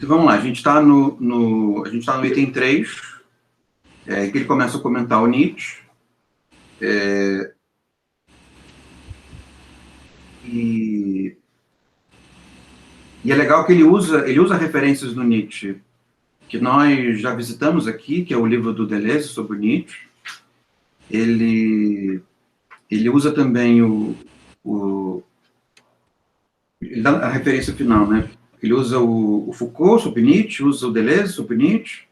Então, vamos lá, a gente está no item 3, que ele começa a comentar o Nietzsche. E é legal que ele usa referências do Nietzsche, que nós já visitamos aqui, que é o livro do Deleuze sobre o Nietzsche. Ele usa também ele dá a referência final, né? Ele usa o Foucault sobre Nietzsche, usa o Deleuze sobre Nietzsche,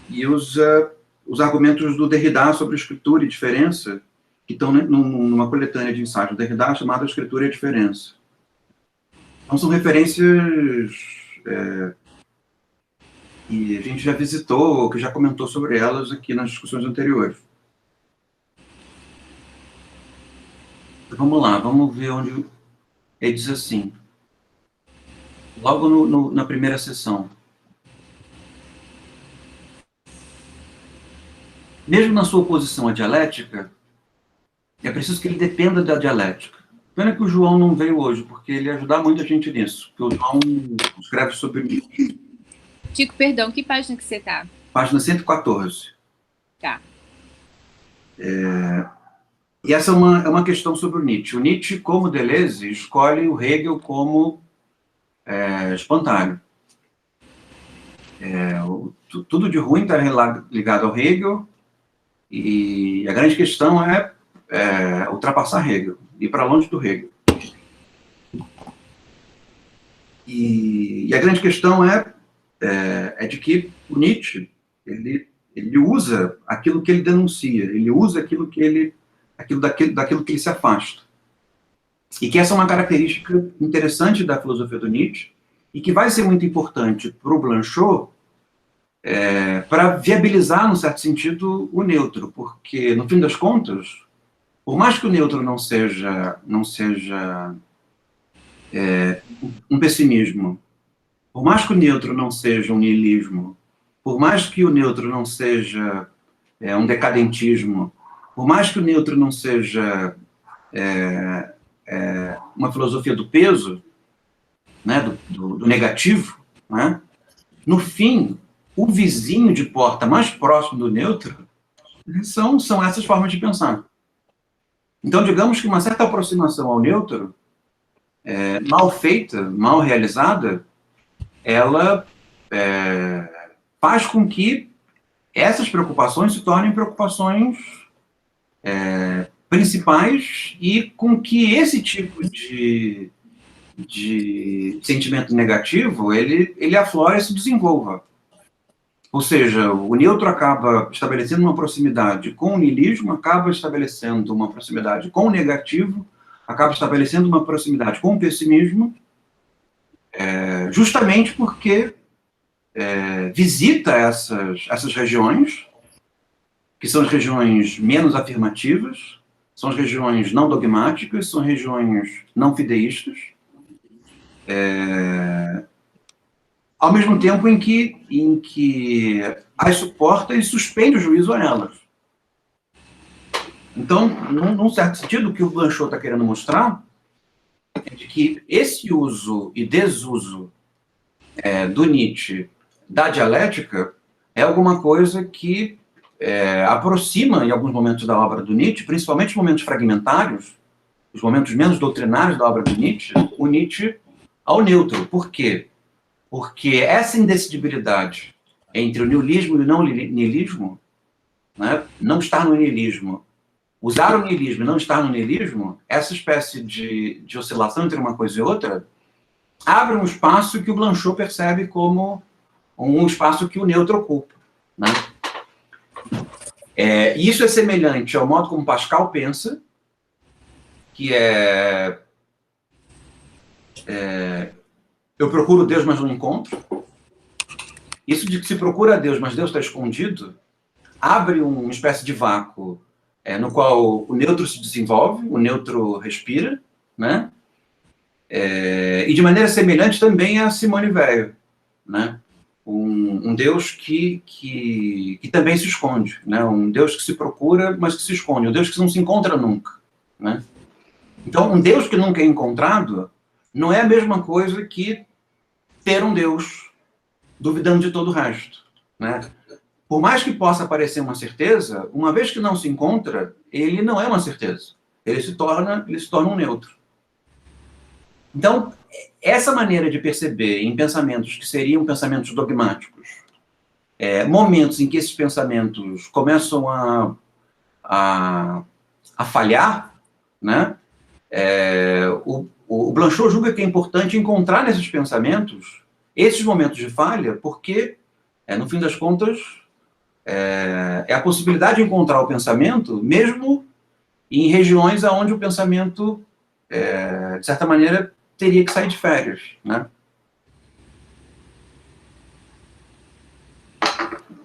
e usa os argumentos do Derrida sobre escritura e diferença, que estão numa coletânea de ensaios do Derrida chamada Escritura e Diferença. Então, são referências que a gente já visitou, que já comentou sobre elas aqui nas discussões anteriores. Então, vamos lá, vamos ver onde ele diz assim, logo na primeira sessão. Mesmo na sua oposição à dialética, é preciso que ele dependa da dialética. Pena que o João não veio hoje, porque ele ia ajudar muito a gente nisso, porque o João escreve sobre... Tico, perdão, que página que você está? Página 114. Tá. E essa é uma questão sobre o Nietzsche. O Nietzsche, como Deleuze, escolhe o Hegel como espantalho. Tudo de ruim está ligado ao Hegel, e a grande questão é ultrapassar Hegel, ir para longe do Hegel. E a grande questão é de que o Nietzsche, ele usa aquilo que ele denuncia, ele usa daquilo que ele se afasta. E que essa é uma característica interessante da filosofia do Nietzsche, e que vai ser muito importante para o Blanchot, para viabilizar, num certo sentido, o neutro, porque, no fim das contas, por mais que o neutro não seja um pessimismo, por mais que o neutro não seja um niilismo, por mais que o neutro não seja um decadentismo, por mais que o neutro não seja uma filosofia do peso, né, do negativo, né, no fim, o vizinho de porta mais próximo do neutro são essas formas de pensar. Então, digamos que uma certa aproximação ao neutro, mal feita, mal realizada, ela faz com que essas preocupações se tornem preocupações principais, e com que esse tipo de sentimento negativo, ele aflora e se desenvolva. Ou seja, o neutro acaba estabelecendo uma proximidade com o niilismo, acaba estabelecendo uma proximidade com o negativo, acaba estabelecendo uma proximidade com o pessimismo, justamente porque visita essas regiões, que são as regiões menos afirmativas, são as regiões não dogmáticas, são regiões não fideístas, ao mesmo tempo em que as suporta e suspende o juízo a elas. Então, num certo sentido, o que o Blanchot está querendo mostrar é de que esse uso e desuso do Nietzsche da dialética é alguma coisa que aproxima, em alguns momentos da obra do Nietzsche, principalmente os momentos fragmentários, os momentos menos doutrinários da obra do Nietzsche, o Nietzsche ao neutro. Por quê? Porque essa indecidibilidade entre o niilismo e o não niilismo, né, não estar no niilismo, usar o niilismo e não estar no niilismo, essa espécie de oscilação entre uma coisa e outra, abre um espaço que o Blanchot percebe como um espaço que o neutro ocupa, né? Isso é semelhante ao modo como Pascal pensa, que eu procuro Deus, mas não encontro. Isso de que se procura Deus, mas Deus está escondido, abre uma espécie de vácuo no qual o neutro se desenvolve, o neutro respira, né? E de maneira semelhante também a Simone Weil, né? Um Deus que também se esconde, né? Um Deus que se procura, mas que se esconde, um Deus que não se encontra nunca, né? Então, um Deus que nunca é encontrado não é a mesma coisa que ter um Deus, duvidando de todo o resto, né? Por mais que possa parecer uma certeza, uma vez que não se encontra, ele não é uma certeza. Ele se torna um neutro. Então, essa maneira de perceber em pensamentos que seriam pensamentos dogmáticos, momentos em que esses pensamentos começam a falhar, né? O Blanchot julga que é importante encontrar nesses pensamentos esses momentos de falha, porque, no fim das contas, é a possibilidade de encontrar o pensamento, mesmo em regiões onde o pensamento, de certa maneira, teria que sair de férias, né?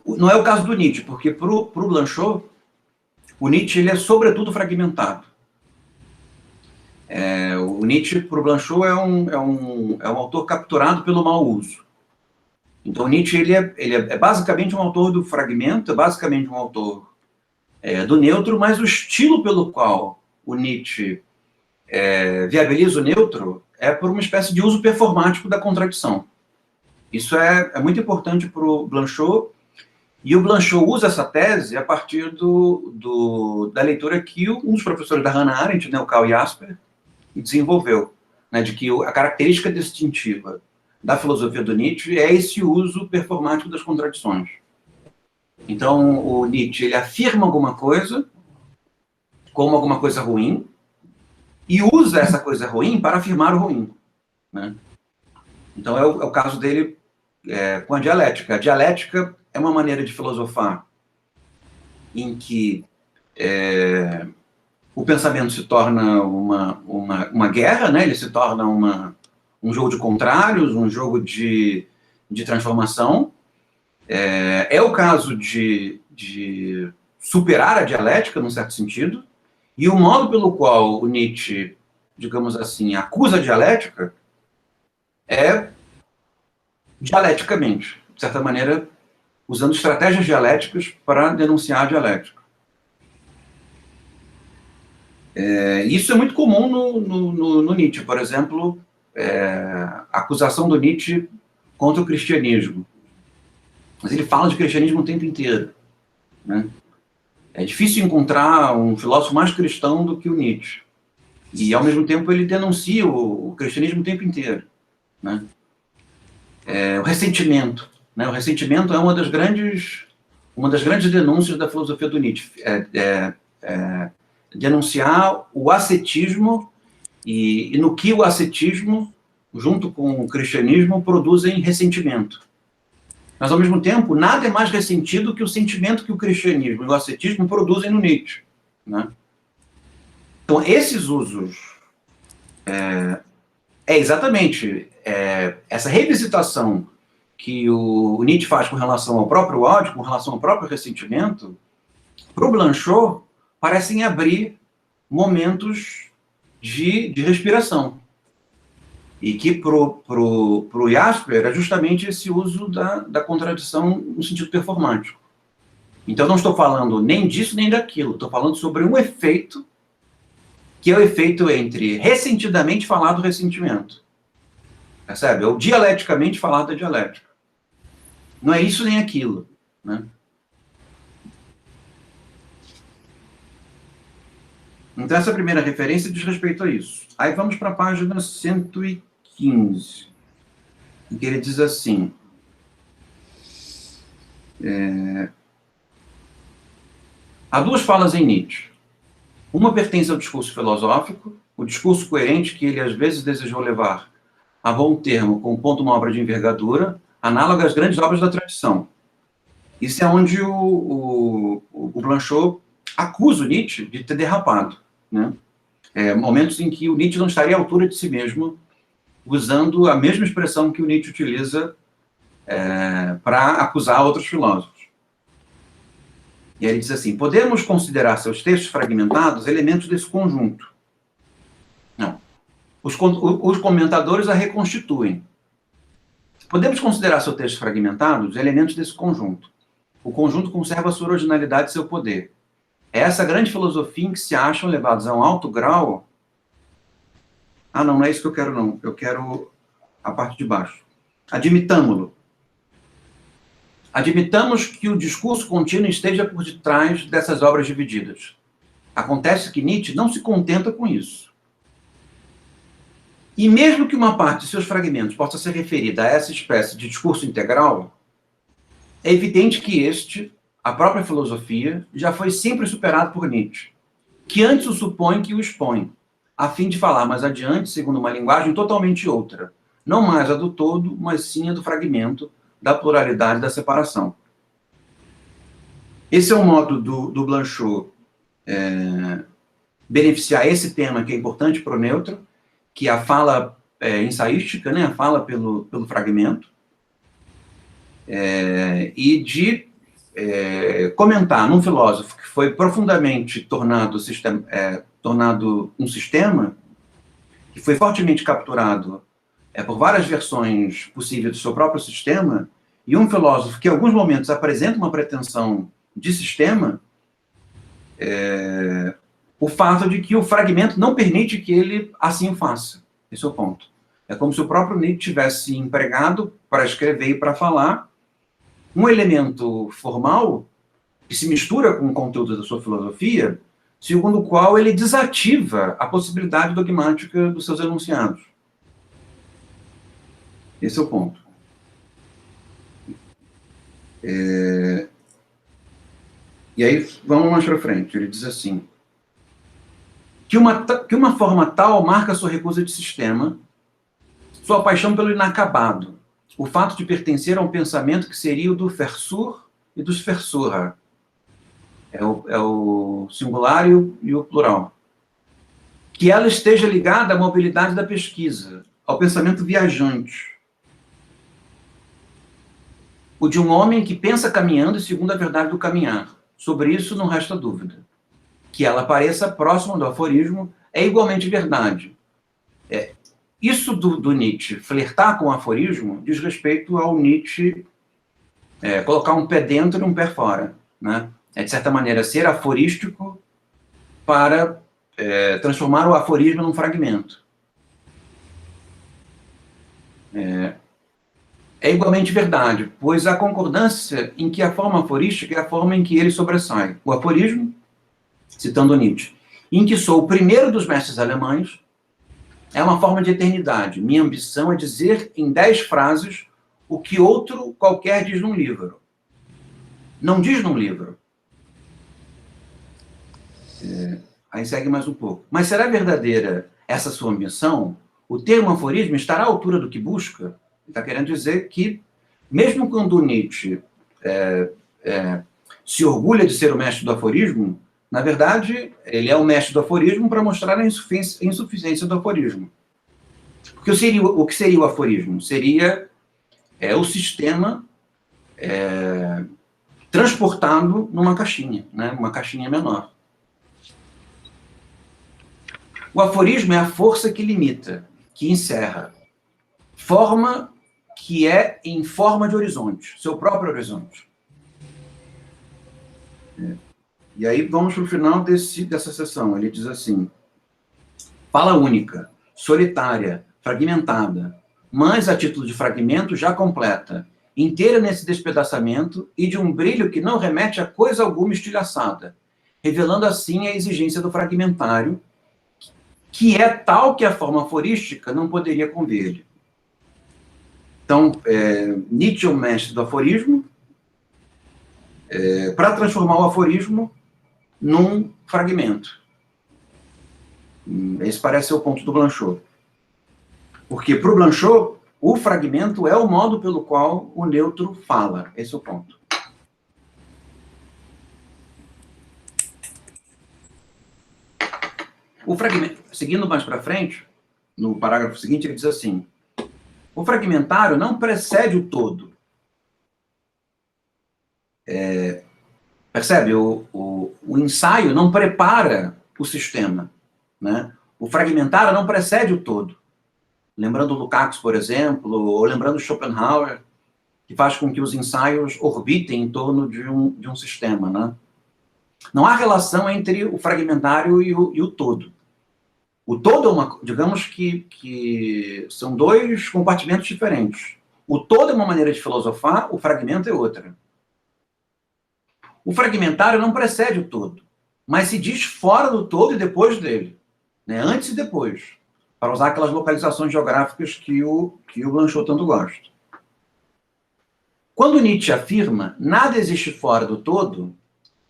Não é o caso do Nietzsche, porque para o Blanchot, o Nietzsche ele é sobretudo fragmentado. O Nietzsche, para o Blanchot, é um autor capturado pelo mau uso. Então, Nietzsche ele é basicamente um autor do fragmento, é basicamente um autor do neutro, mas o estilo pelo qual o Nietzsche viabiliza o neutro é por uma espécie de uso performático da contradição. Isso é muito importante para o Blanchot, e o Blanchot usa essa tese a partir da leitura que um dos professores da Hannah Arendt, né, o Karl Jasper, desenvolveu, né, de que a característica distintiva da filosofia do Nietzsche é esse uso performático das contradições. Então, o Nietzsche ele afirma alguma coisa como alguma coisa ruim e usa essa coisa ruim para afirmar o ruim, né? Então, é o caso dele com a dialética. A dialética é uma maneira de filosofar em que o pensamento se torna uma guerra, né? Ele se torna um jogo de contrários, um jogo de transformação. É o caso de superar a dialética, num certo sentido, e o modo pelo qual o Nietzsche, digamos assim, acusa a dialética é dialeticamente, de certa maneira, usando estratégias dialéticas para denunciar a dialética. Isso é muito comum no Nietzsche, por exemplo, a acusação do Nietzsche contra o cristianismo. Mas ele fala de cristianismo o tempo inteiro, né? É difícil encontrar um filósofo mais cristão do que o Nietzsche. E, ao mesmo tempo, ele denuncia o cristianismo o tempo inteiro, né? O ressentimento, né? O ressentimento é uma das grandes denúncias da filosofia do Nietzsche. Denunciar o ascetismo e no que o ascetismo, junto com o cristianismo, produzem ressentimento. Mas, ao mesmo tempo, nada é mais ressentido que o sentimento que o cristianismo e o ascetismo produzem no Nietzsche, né? Então, esses usos exatamente essa revisitação que o Nietzsche faz com relação ao próprio ódio, com relação ao próprio ressentimento, para o Blanchot, parecem abrir momentos de respiração. E que pro Jasper é justamente esse uso da contradição no sentido performático. Então, não estou falando nem disso nem daquilo, estou falando sobre um efeito que é o efeito entre ressentidamente falar do ressentimento. Percebe? Ou dialeticamente falar da dialética. Não é isso nem aquilo, né? Então, essa primeira referência diz respeito a isso. Aí vamos para a página 115, em que ele diz assim: há duas falas em Nietzsche. Uma pertence ao discurso filosófico, o discurso coerente que ele às vezes desejou levar a bom termo com ponto uma obra de envergadura, análoga às grandes obras da tradição. Isso é onde o Blanchot acusa o Nietzsche de ter derrapado, né? Momentos em que o Nietzsche não estaria à altura de si mesmo, usando a mesma expressão que o Nietzsche utiliza para acusar outros filósofos. E aí ele diz assim: podemos considerar seus textos fragmentados elementos desse conjunto. Não. Os comentadores a reconstituem. Podemos considerar seus textos fragmentados elementos desse conjunto. O conjunto conserva a sua originalidade e seu poder. É essa grande filosofia em que se acham levados a um alto grau. Não é isso que eu quero, não. Eu quero a parte de baixo. Admitamo-lo. Admitamos que o discurso contínuo esteja por detrás dessas obras divididas. Acontece que Nietzsche não se contenta com isso. E mesmo que uma parte de seus fragmentos possa ser referida a essa espécie de discurso integral, é evidente que este, a própria filosofia, já foi sempre superado por Nietzsche, que antes o supõe que o expõe, a fim de falar mais adiante, segundo uma linguagem totalmente outra, não mais a do todo, mas sim a do fragmento, da pluralidade, da separação. Esse é o modo do Blanchot beneficiar esse tema que é importante para o neutro, que é a fala ensaística, né, a fala pelo fragmento, e de comentar num filósofo que foi profundamente tornado um sistema, que foi fortemente capturado por várias versões possíveis do seu próprio sistema, e um filósofo que, em alguns momentos, apresenta uma pretensão de sistema, o fato de que o fragmento não permite que ele assim o faça. Esse é o ponto. É como se o próprio Nietzsche tivesse empregado para escrever e para falar um elemento formal que se mistura com o conteúdo da sua filosofia, segundo o qual ele desativa a possibilidade dogmática dos seus enunciados. Esse é o ponto. E aí, vamos mais para frente. Ele diz assim, que uma forma tal marca sua recusa de sistema, sua paixão pelo inacabado, o fato de pertencer a um pensamento que seria o do Versur e dos Versurer. É o singular e o plural. Que ela esteja ligada à mobilidade da pesquisa, ao pensamento viajante, o de um homem que pensa caminhando segundo a verdade do caminhar. Sobre isso não resta dúvida. Que ela pareça próxima do aforismo é igualmente verdade. Isso do Nietzsche flertar com o aforismo diz respeito ao Nietzsche colocar um pé dentro e um pé fora, né? De certa maneira, ser aforístico para transformar o aforismo num fragmento. É igualmente verdade, pois há concordância em que a forma aforística é a forma em que ele sobressai. O aforismo, citando Nietzsche, em que sou o primeiro dos mestres alemães, é uma forma de eternidade. Minha ambição é dizer em 10 frases o que outro qualquer diz num livro. Não diz num livro. Aí segue mais um pouco. Mas será verdadeira essa sua ambição? O termo aforismo estará à altura do que busca? Está querendo dizer que, mesmo quando Nietzsche se orgulha de ser o mestre do aforismo, na verdade, ele é o mestre do aforismo para mostrar a insuficiência do aforismo. Porque o que seria o aforismo? Seria o sistema transportado numa caixinha, né? Uma caixinha menor. O aforismo é a força que limita, que encerra, forma que é em forma de horizonte, seu próprio horizonte. E aí vamos para o final dessa sessão. Ele diz assim, fala única, solitária, fragmentada, mas a título de fragmento já completa, inteira nesse despedaçamento e de um brilho que não remete a coisa alguma estilhaçada, revelando assim a exigência do fragmentário, que é tal que a forma aforística não poderia conver-lhe. Então, Nietzsche é o mestre do aforismo, para transformar o aforismo num fragmento. Esse parece ser o ponto do Blanchot. Porque, para o Blanchot, o fragmento é o modo pelo qual o neutro fala. Esse é o ponto. O fragmento, seguindo mais para frente, no parágrafo seguinte, ele diz assim, o fragmentário não precede o todo. Percebe? O ensaio não prepara o sistema, né? O fragmentário não precede o todo. Lembrando Lukács, por exemplo, ou lembrando Schopenhauer, que faz com que os ensaios orbitem em torno de um sistema, né? Não há relação entre o fragmentário e o todo. O todo é digamos que são dois compartimentos diferentes. O todo é uma maneira de filosofar, o fragmento é outra. O fragmentário não precede o todo, mas se diz fora do todo e depois dele, né? Antes e depois, para usar aquelas localizações geográficas que o Blanchot tanto gosta. Quando Nietzsche afirma nada existe fora do todo,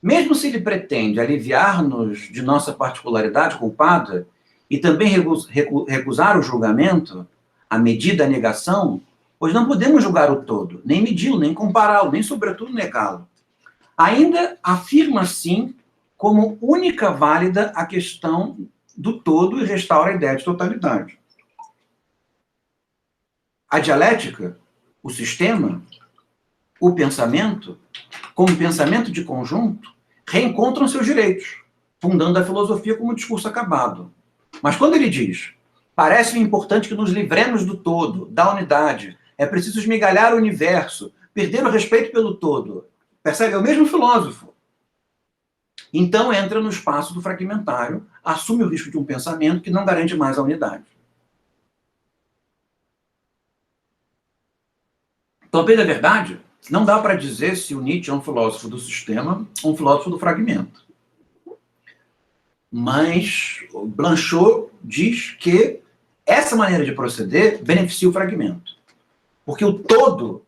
mesmo se ele pretende aliviar-nos de nossa particularidade culpada e também recusar o julgamento, a medida, a negação, pois não podemos julgar o todo, nem medi-lo, nem compará-lo, nem, sobretudo, negá-lo. Ainda afirma, assim, como única válida a questão do todo e restaura a ideia de totalidade. A dialética, o sistema, o pensamento, como pensamento de conjunto, reencontram seus direitos, fundando a filosofia como discurso acabado. Mas quando ele diz, parece-me importante que nos livremos do todo, da unidade, é preciso esmigalhar o universo, perder o respeito pelo todo, percebe? É o mesmo filósofo. Então entra no espaço do fragmentário, assume o risco de um pensamento que não garante mais a unidade. Então, bem da verdade, não dá para dizer se o Nietzsche é um filósofo do sistema ou um filósofo do fragmento. Mas o Blanchot diz que essa maneira de proceder beneficia o fragmento. Porque o todo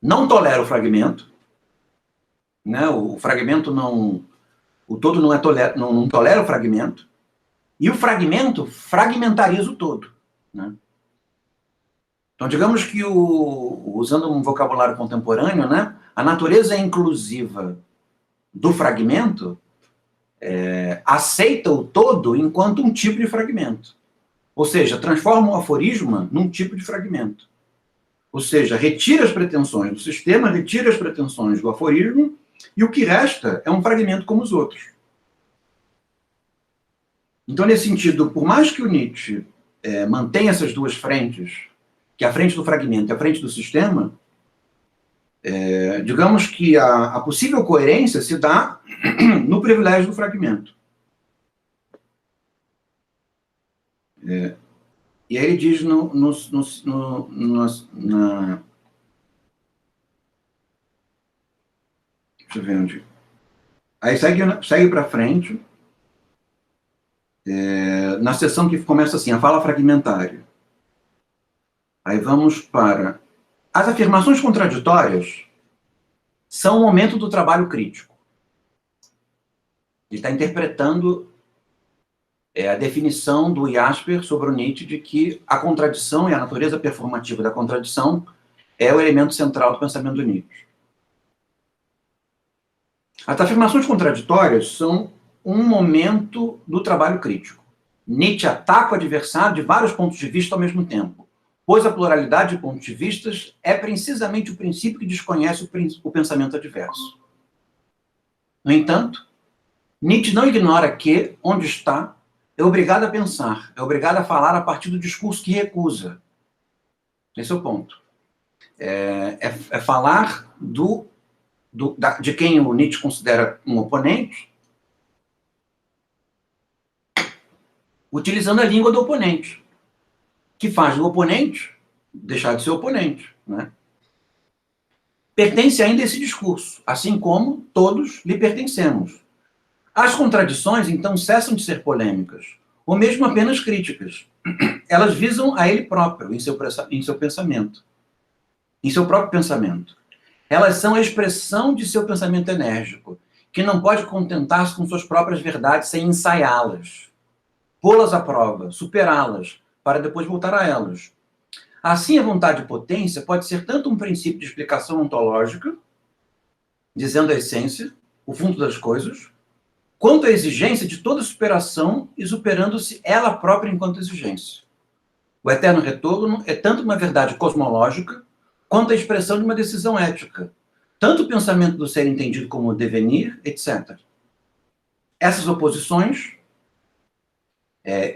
não tolera o fragmento, né? O fragmento não... O todo não tolera o fragmento, e o fragmento fragmentariza o todo, né? Então, digamos que, usando um vocabulário contemporâneo, né, a natureza inclusiva do fragmento aceita o todo enquanto um tipo de fragmento. Ou seja, transforma o aforisma num tipo de fragmento. Ou seja, retira as pretensões do sistema, retira as pretensões do aforismo, e o que resta é um fragmento como os outros. Então, nesse sentido, por mais que o Nietzsche mantenha essas duas frentes, que é a frente do fragmento e a frente do sistema, digamos que a possível coerência se dá no privilégio do fragmento. E aí ele diz deixa eu ver onde... Aí segue para frente, na seção que começa assim, a fala fragmentária. Aí vamos para... As afirmações contraditórias são o momento do trabalho crítico. Ele está interpretando a definição do Jasper sobre o Nietzsche de que a contradição e a natureza performativa da contradição é o elemento central do pensamento do Nietzsche. As afirmações contraditórias são um momento do trabalho crítico. Nietzsche ataca o adversário de vários pontos de vista ao mesmo tempo, pois a pluralidade de pontos de vistas é precisamente o princípio que desconhece o pensamento adverso. No entanto, Nietzsche não ignora que, onde está, é obrigado a pensar, é obrigado a falar a partir do discurso que recusa. Esse é o ponto. É falar de quem o Nietzsche considera um oponente, utilizando a língua do oponente, que faz do oponente deixar de ser oponente, né? Pertence ainda a esse discurso, assim como todos lhe pertencemos. As contradições, então, cessam de ser polêmicas, ou mesmo apenas críticas. Elas visam a ele próprio, em seu pensamento, em seu próprio pensamento. Elas são a expressão de seu pensamento enérgico, que não pode contentar-se com suas próprias verdades sem ensaiá-las, pô-las à prova, superá-las, para depois voltar a elas. Assim, a vontade de potência pode ser tanto um princípio de explicação ontológica, dizendo a essência, o fundo das coisas, quanto a exigência de toda superação e superando-se ela própria enquanto exigência. O eterno retorno é tanto uma verdade cosmológica, quanto a expressão de uma decisão ética, tanto o pensamento do ser entendido como devenir, etc. Essas oposições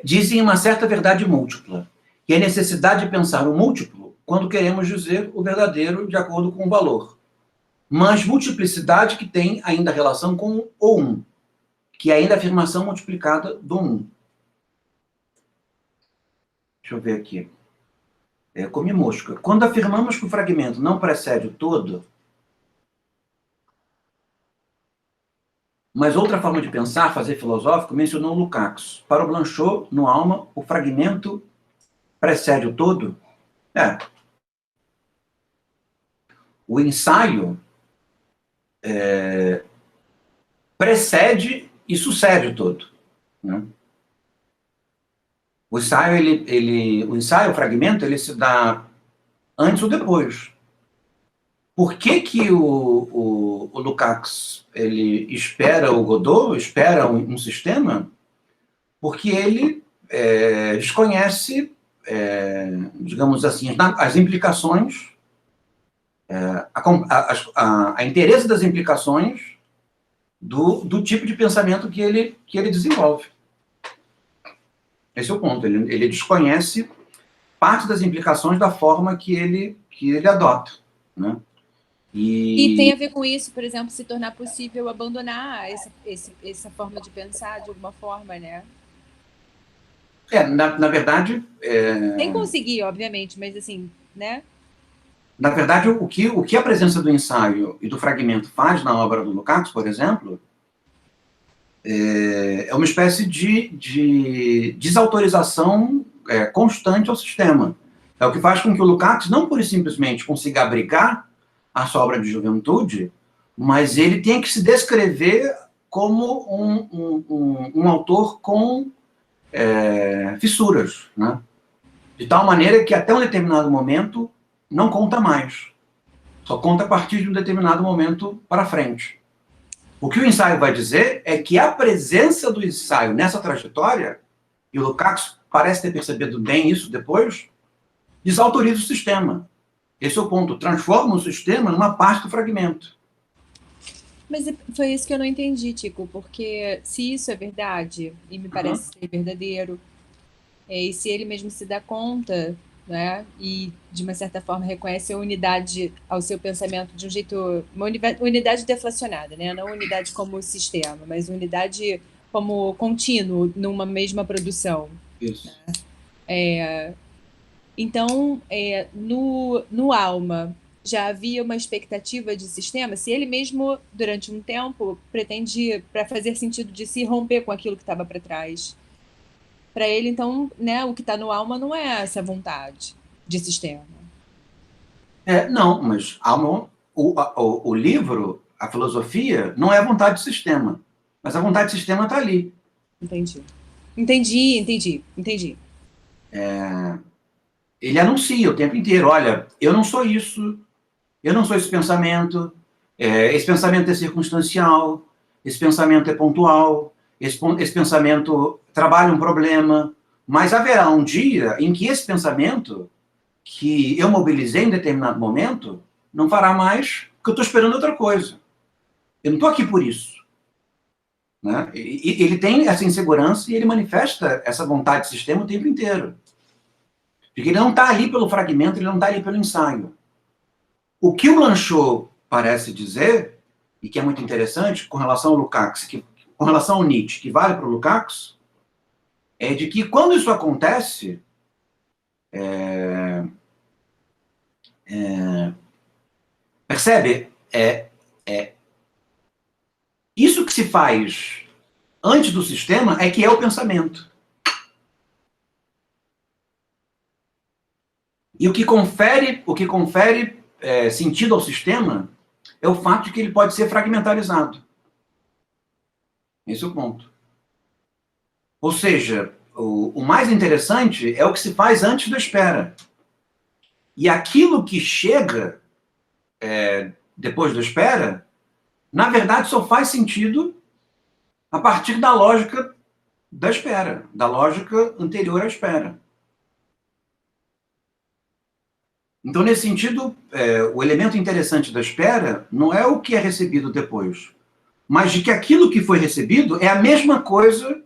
dizem uma certa verdade múltipla, que é a necessidade de pensar o múltiplo quando queremos dizer o verdadeiro de acordo com o valor, mas multiplicidade que tem ainda relação com o um, que é ainda a afirmação multiplicada do um. Deixa eu ver aqui. Comi mosca. Quando afirmamos que o fragmento não precede o todo, mas outra forma de pensar, fazer filosófico, mencionou Lukács. Para o Blanchot, no Alma, o fragmento precede o todo? O ensaio precede e sucede o todo, né? O ensaio, o fragmento, ele se dá antes ou depois. Por que o Lukács ele espera o Godot, espera um sistema? Porque ele desconhece, digamos assim, as implicações, a interesse das implicações do tipo de pensamento que ele desenvolve. Esse é o ponto. Ele desconhece parte das implicações da forma que ele adota, né? E tem a ver com isso, por exemplo, se tornar possível abandonar essa forma de pensar de alguma forma, né? Na verdade... Sem conseguir, obviamente, mas assim, né? Na verdade, o que a presença do ensaio e do fragmento faz na obra do Lukács, por exemplo, é uma espécie de desautorização constante ao sistema. É o que faz com que o Lukács não pura e simplesmente consiga abrigar a sua obra de juventude, mas ele tem que se descrever como um autor com fissuras, né? De tal maneira que até um determinado momento não conta mais. Só conta a partir de um determinado momento para frente. O que o ensaio vai dizer é que a presença do ensaio nessa trajetória, e o Lukács parece ter percebido bem isso depois, desautoriza o sistema. Esse é o ponto. Transforma o sistema numa parte do fragmento. Mas foi isso que eu não entendi, Tico, porque se isso é verdade, e me parece ser verdadeiro, e se ele mesmo se dá conta, né, e de uma certa forma reconhece a unidade ao seu pensamento de um jeito, uma unidade deflacionada, né, não unidade como sistema, mas unidade como contínuo numa mesma produção. Isso. Então, no Alma, já havia uma expectativa de sistema? Se ele mesmo, durante um tempo, pretendia, para fazer sentido de se romper com aquilo que estava para trás, para ele, então, né, o que está no Alma não é essa vontade de sistema. Não, mas o livro, a filosofia, não é a vontade de sistema, mas a vontade de sistema está ali. Entendi. Ele anuncia o tempo inteiro, olha, eu não sou isso, eu não sou esse pensamento é circunstancial, esse pensamento é pontual, esse pensamento trabalha um problema, mas haverá um dia em que esse pensamento que eu mobilizei em determinado momento não fará mais, porque eu estou esperando outra coisa. Eu não estou aqui por isso. Né? E ele tem essa insegurança e ele manifesta essa vontade de sistema o tempo inteiro. Porque ele não está ali pelo fragmento, ele não está ali pelo ensaio. O que o Blanchot parece dizer, e que é muito interessante, com relação ao Lukács, com relação ao Nietzsche, que vale para o Lukács, é de que quando isso acontece, percebe? Isso que se faz antes do sistema é que é o pensamento. E o que confere sentido ao sistema é o fato de que ele pode ser fragmentarizado. Esse é o ponto. Ou seja, o mais interessante é o que se faz antes da espera. E aquilo que chega depois da espera, na verdade, só faz sentido a partir da lógica da espera, da lógica anterior à espera. Então, nesse sentido, o elemento interessante da espera não é o que é recebido depois, mas de que aquilo que foi recebido é a mesma coisa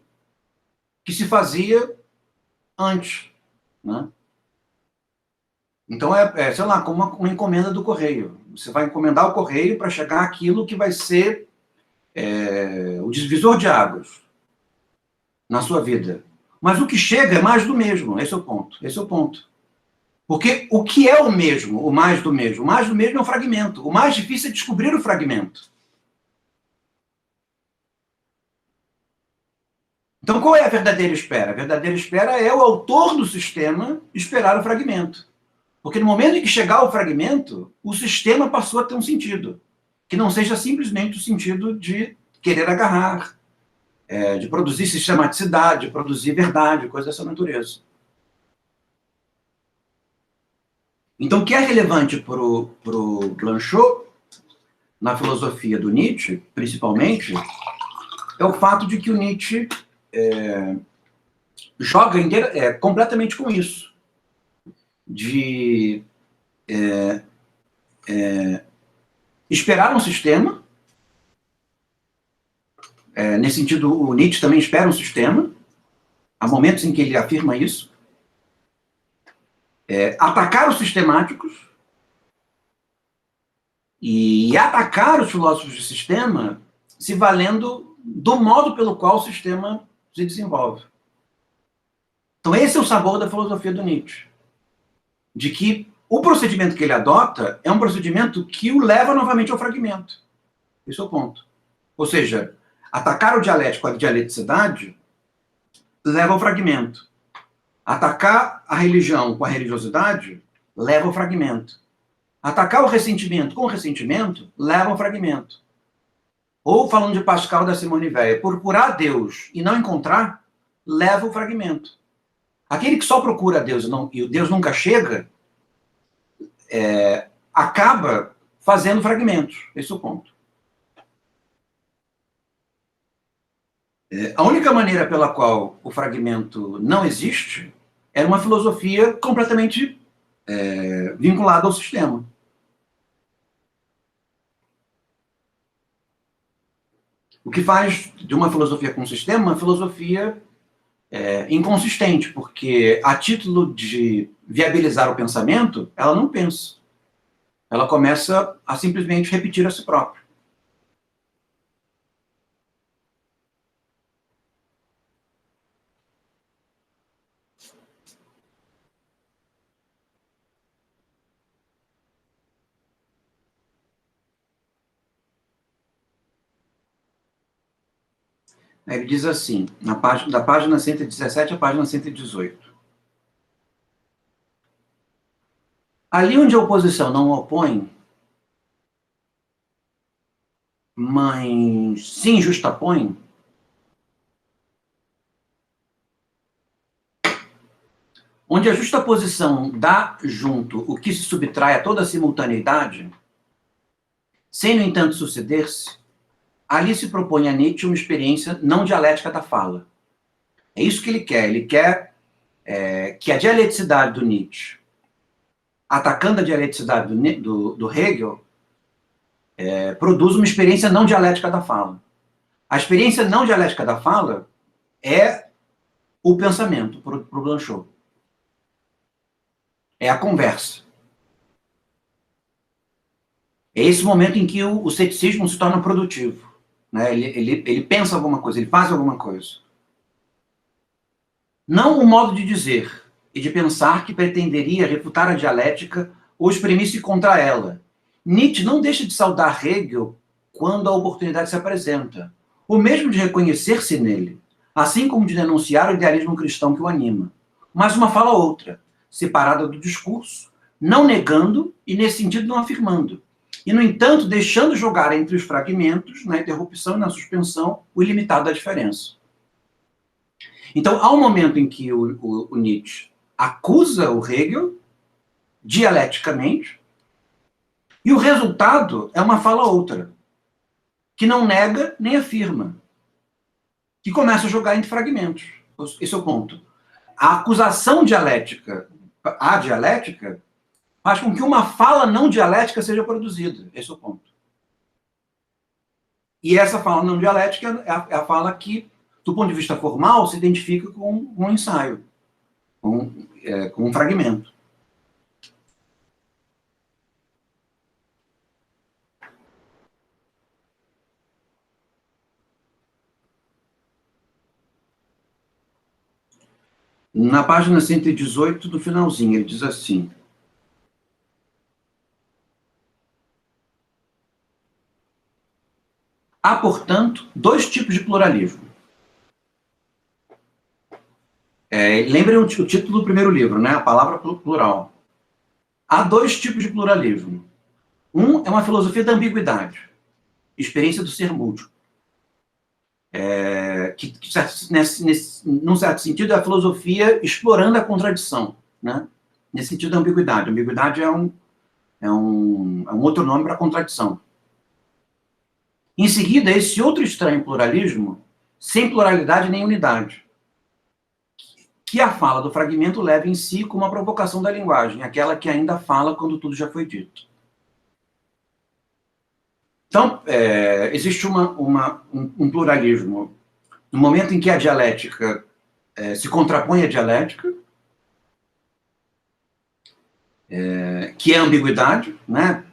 que se fazia antes. Né? Então, sei lá, como uma encomenda do correio. Você vai encomendar o correio para chegar àquilo que vai ser o divisor de águas na sua vida. Mas o que chega é mais do mesmo, esse é o ponto. Esse é o ponto. Porque o que é o mesmo, o mais do mesmo? O mais do mesmo é um fragmento. O mais difícil é descobrir o fragmento. Então, qual é a verdadeira espera? A verdadeira espera é o autor do sistema esperar o fragmento. Porque no momento em que chegar o fragmento, o sistema passou a ter um sentido. Que não seja simplesmente o sentido de querer agarrar, de produzir sistematicidade, de produzir verdade, coisa dessa natureza. Então, o que é relevante para o Blanchot, na filosofia do Nietzsche, principalmente, é o fato de que o Nietzsche joga completamente com isso, de esperar um sistema, nesse sentido, o Nietzsche também espera um sistema, há momentos em que ele afirma isso, atacar os sistemáticos e atacar os filósofos de sistema se valendo do modo pelo qual o sistema se desenvolve. Então esse é o sabor da filosofia do Nietzsche, de que o procedimento que ele adota é um procedimento que o leva novamente ao fragmento. Esse é o ponto. Ou seja, atacar o dialético, a dialeticidade, leva ao fragmento. Atacar a religião com a religiosidade, leva ao fragmento. Atacar o ressentimento com o ressentimento, leva ao fragmento. Ou, falando de Pascal da Simone Weil, procurar Deus e não encontrar, leva ao fragmento. Aquele que só procura Deus e o Deus nunca chega, acaba fazendo fragmentos. Esse é o ponto. A única maneira pela qual o fragmento não existe é uma filosofia completamente vinculada ao sistema. O que faz de uma filosofia com sistema uma filosofia inconsistente, porque a título de viabilizar o pensamento, ela não pensa. Ela começa a simplesmente repetir a si própria. Ele diz assim, da página 117 à página 118. Ali onde a oposição não opõe, mas sim justapõe, onde a justaposição dá junto o que se subtrai a toda a simultaneidade, sem, no entanto, suceder-se, ali se propõe a Nietzsche uma experiência não dialética da fala. É isso que ele quer. Ele quer que a dialeticidade do Nietzsche, atacando a dialeticidade do Hegel, produza uma experiência não dialética da fala. A experiência não dialética da fala é o pensamento, para o Blanchot. É a conversa. É esse momento em que o ceticismo se torna produtivo. Né? Ele pensa alguma coisa, ele faz alguma coisa. Não o modo de dizer e de pensar que pretenderia refutar a dialética ou exprimir-se contra ela. Nietzsche não deixa de saudar Hegel quando a oportunidade se apresenta, ou mesmo de reconhecer-se nele, assim como de denunciar o idealismo cristão que o anima. Mas uma fala outra, separada do discurso, não negando e, nesse sentido, não afirmando. E, no entanto, deixando jogar entre os fragmentos, na interrupção e na suspensão, o ilimitado da diferença. Então, há um momento em que o Nietzsche acusa o Hegel, dialeticamente, e o resultado é uma fala outra, que não nega nem afirma, que começa a jogar entre fragmentos. Esse é o ponto. A acusação dialética, a dialética, faz com que uma fala não dialética seja produzida. Esse é o ponto. E essa fala não dialética é a fala que, do ponto de vista formal, se identifica com um ensaio, com um fragmento. Na página 118, do finalzinho, ele diz assim: há, portanto, dois tipos de pluralismo. Lembrem o título do primeiro livro, né? A palavra plural. Há dois tipos de pluralismo. Um é uma filosofia da ambiguidade, experiência do ser múltiplo. Num certo sentido, é a filosofia explorando a contradição, né? Nesse sentido da ambiguidade. A ambiguidade é um outro nome para contradição. Em seguida, esse outro estranho pluralismo, sem pluralidade nem unidade, que a fala do fragmento leva em si como uma provocação da linguagem, aquela que ainda fala quando tudo já foi dito. Então, existe um pluralismo no momento em que a dialética se contrapõe à dialética, que é a ambiguidade, né?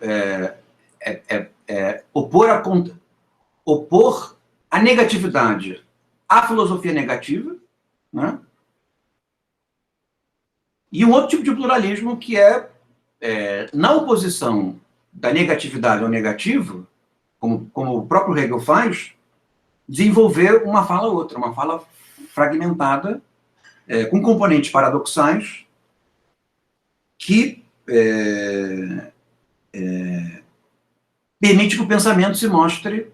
Opor a negatividade à filosofia negativa, né? E um outro tipo de pluralismo que na oposição da negatividade ao negativo, como o próprio Hegel faz, desenvolver uma fala outra, uma fala fragmentada, com componentes paradoxais, que permite que o pensamento se mostre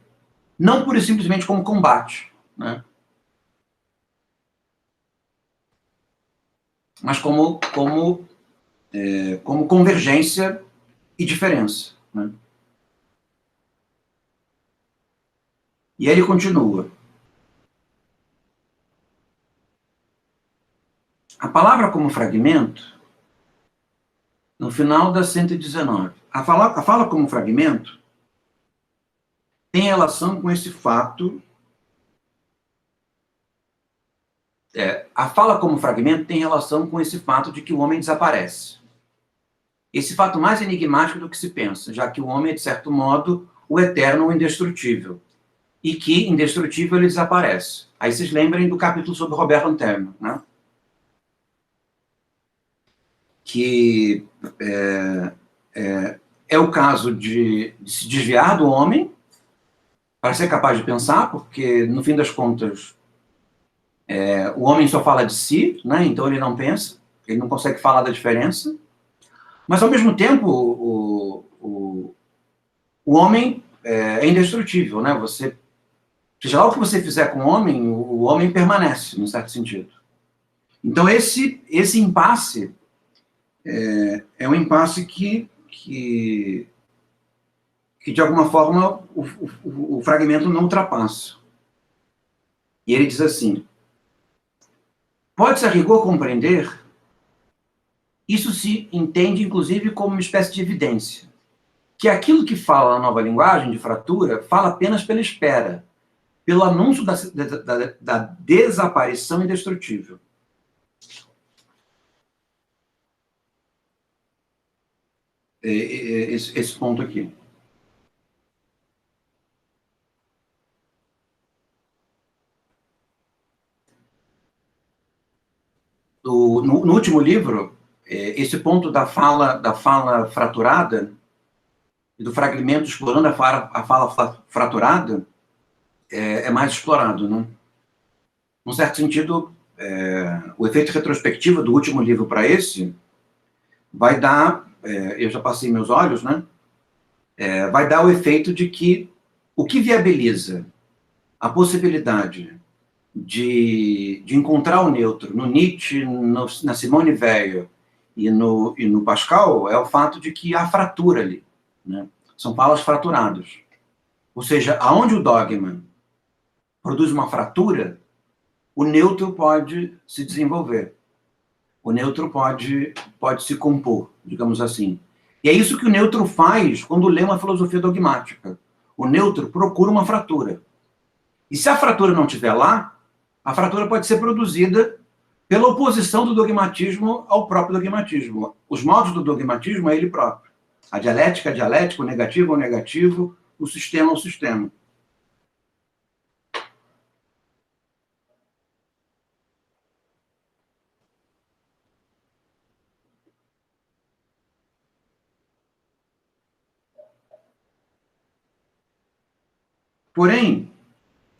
não pura e simplesmente como combate, né? Mas como convergência e diferença, né? E aí ele continua. A palavra como fragmento, no final da 119, a fala como fragmento tem relação com esse fato. A fala como fragmento tem relação com esse fato de que o homem desaparece. Esse fato mais enigmático do que se pensa, já que o homem é, de certo modo, o eterno ou indestrutível. E que, indestrutível, ele desaparece. Aí vocês lembrem do capítulo sobre Robert Anterno, né? Que é o caso de se desviar do homem para ser capaz de pensar, porque, no fim das contas, o homem só fala de si, né? Então ele não pensa, ele não consegue falar da diferença. Mas, ao mesmo tempo, o homem é indestrutível, né? Seja lá o que você fizer com o homem permanece, num certo sentido. Então, esse impasse é um impasse que de alguma forma, o fragmento não ultrapassa. E ele diz assim: pode-se a rigor compreender, isso se entende, inclusive, como uma espécie de evidência, que aquilo que fala na nova linguagem de fratura fala apenas pela espera, pelo anúncio da desaparição indestrutível. Esse ponto aqui. No último livro, esse ponto da fala fraturada, e do fragmento explorando a fala fraturada, é mais explorado, né? Num certo sentido, o efeito retrospectivo do último livro para esse vai dar, eu já passei meus olhos, né? Vai dar o efeito de que o que viabiliza a possibilidade de encontrar o neutro no Nietzsche, na Simone Weil e no Pascal é o fato de que há fratura ali, né? São falas fraturadas. Ou seja, aonde o dogma produz uma fratura, o neutro pode se desenvolver. O neutro pode se compor, digamos assim. E é isso que o neutro faz quando lê uma filosofia dogmática. O neutro procura uma fratura. E se a fratura não estiver lá, a fratura pode ser produzida pela oposição do dogmatismo ao próprio dogmatismo. Os modos do dogmatismo é ele próprio. A dialética, o negativo, o sistema, o sistema. Porém,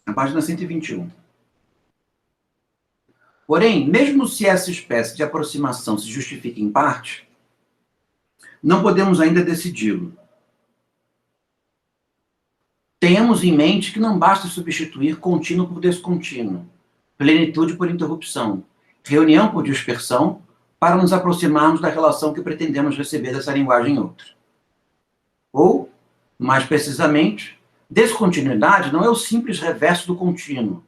na página 121. Porém, mesmo se essa espécie de aproximação se justifique em parte, não podemos ainda decidi-lo. Tenhamos em mente que não basta substituir contínuo por descontínuo, plenitude por interrupção, reunião por dispersão, para nos aproximarmos da relação que pretendemos receber dessa linguagem outra. Ou, mais precisamente, descontinuidade não é o simples reverso do contínuo.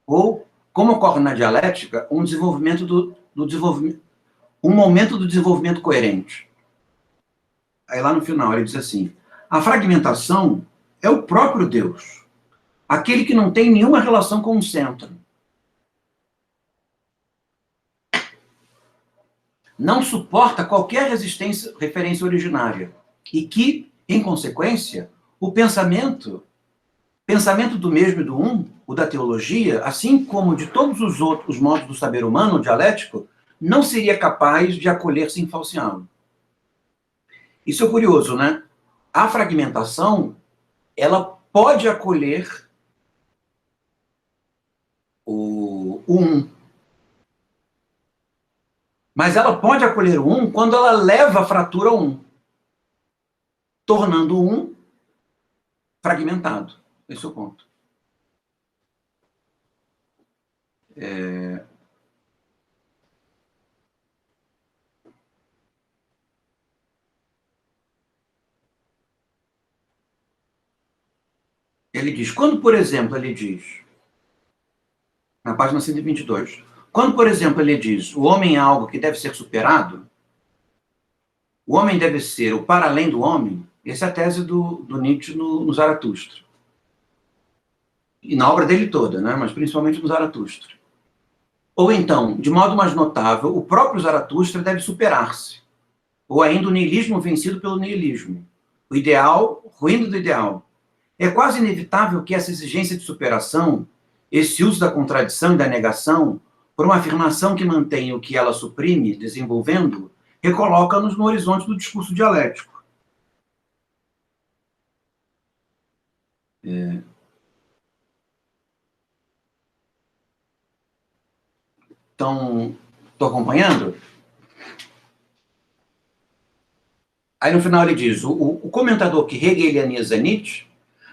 Ou, como ocorre na dialética, um momento do desenvolvimento coerente. Aí lá no final ele diz assim: a fragmentação é o próprio Deus, aquele que não tem nenhuma relação com o centro. Não suporta qualquer referência originária e que, em consequência, o pensamento do mesmo e do um, o da teologia, assim como de todos os outros modos do saber humano, o dialético, não seria capaz de acolher-se em falseá-lo. Isso é curioso, né? A fragmentação, ela pode acolher o um. Mas ela pode acolher o um quando ela leva a fratura ao um, tornando o um fragmentado. Esse é o ponto. Ele diz, quando, por exemplo, ele diz, na página 122, quando, por exemplo, ele diz, o homem é algo que deve ser superado, o homem deve ser o para além do homem, essa é a tese do Nietzsche no Zaratustra. E na obra dele toda, né? Mas principalmente no Zaratustra. Ou então, de modo mais notável, o próprio Zaratustra deve superar-se. Ou ainda o niilismo vencido pelo niilismo. O ideal ruindo do ideal. É quase inevitável que essa exigência de superação, esse uso da contradição e da negação, por uma afirmação que mantém o que ela suprime, desenvolvendo, recoloca-nos no horizonte do discurso dialético. Então, estou acompanhando? Aí no final ele diz, o comentador que hegelianiza Nietzsche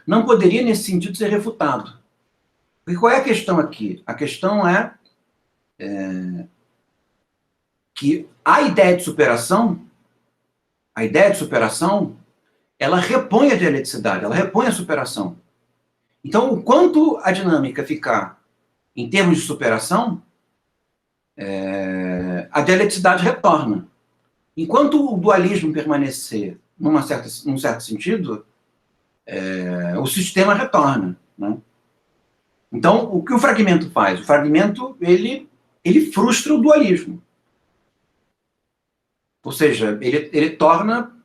não poderia, nesse sentido, ser refutado. Porque qual é a questão aqui? A questão é que a ideia de superação, ela repõe a dialeticidade, ela repõe a superação. Então, o quanto a dinâmica ficar em termos de superação, a dialeticidade retorna. Enquanto o dualismo permanecer num certo sentido, o sistema retorna, né? Então, o que o fragmento faz? O fragmento, ele frustra o dualismo. Ou seja, ele torna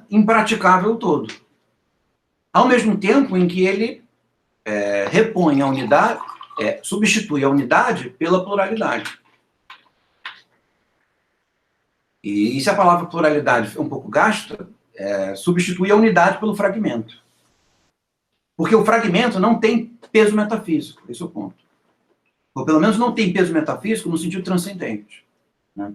impraticável o todo. Ao mesmo tempo em que ele repõe a unidade, substitui a unidade pela pluralidade. E se a palavra pluralidade é um pouco gasta, substitui a unidade pelo fragmento. Porque o fragmento não tem peso metafísico, esse é o ponto. Ou pelo menos não tem peso metafísico no sentido transcendente, né?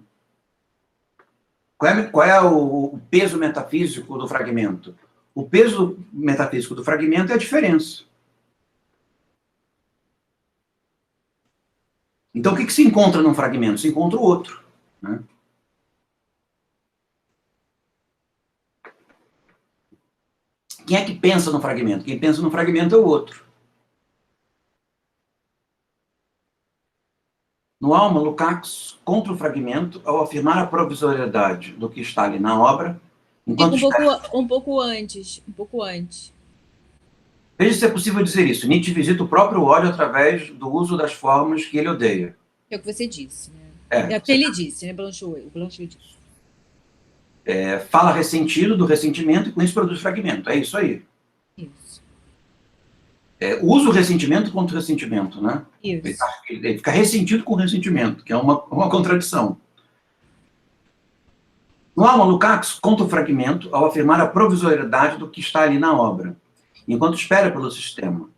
Qual é o peso metafísico do fragmento? O peso metafísico do fragmento é a diferença. Então, o que se encontra num fragmento? Se encontra o outro, né? Quem é que pensa no fragmento? Quem pensa no fragmento é o outro. No Alma, Lukács contra o fragmento ao afirmar a provisoriedade do que está ali na obra, enquanto um pouco antes. Veja se é possível dizer isso. Nietzsche visita o próprio ódio através do uso das formas que ele odeia. É o que você disse, né? É o que ele disse, né? Blanchot disse. Fala ressentido do ressentimento e com isso produz fragmento. É isso aí. Isso. Usa o ressentimento contra o ressentimento, né? Isso. Ele fica ressentido com o ressentimento, que é uma contradição. No Alma, Lukács contra o fragmento ao afirmar a provisoriedade do que está ali na obra, enquanto espera pelo sistema.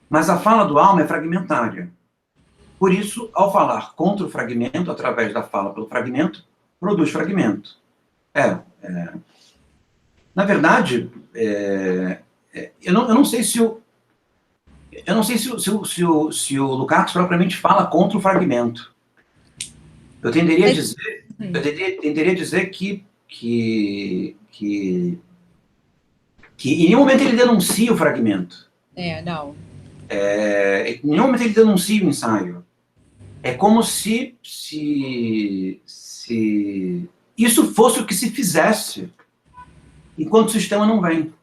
Mas a fala do alma é fragmentária. Por isso, ao falar contra o fragmento, através da fala pelo fragmento, produz fragmento. Na verdade, eu não sei se o Lukács propriamente fala contra o fragmento. Eu tenderia a dizer que em nenhum momento ele denuncia o fragmento. Não. Em nenhum momento ele denuncia o ensaio. É como se isso fosse o que se fizesse enquanto o sistema não vem.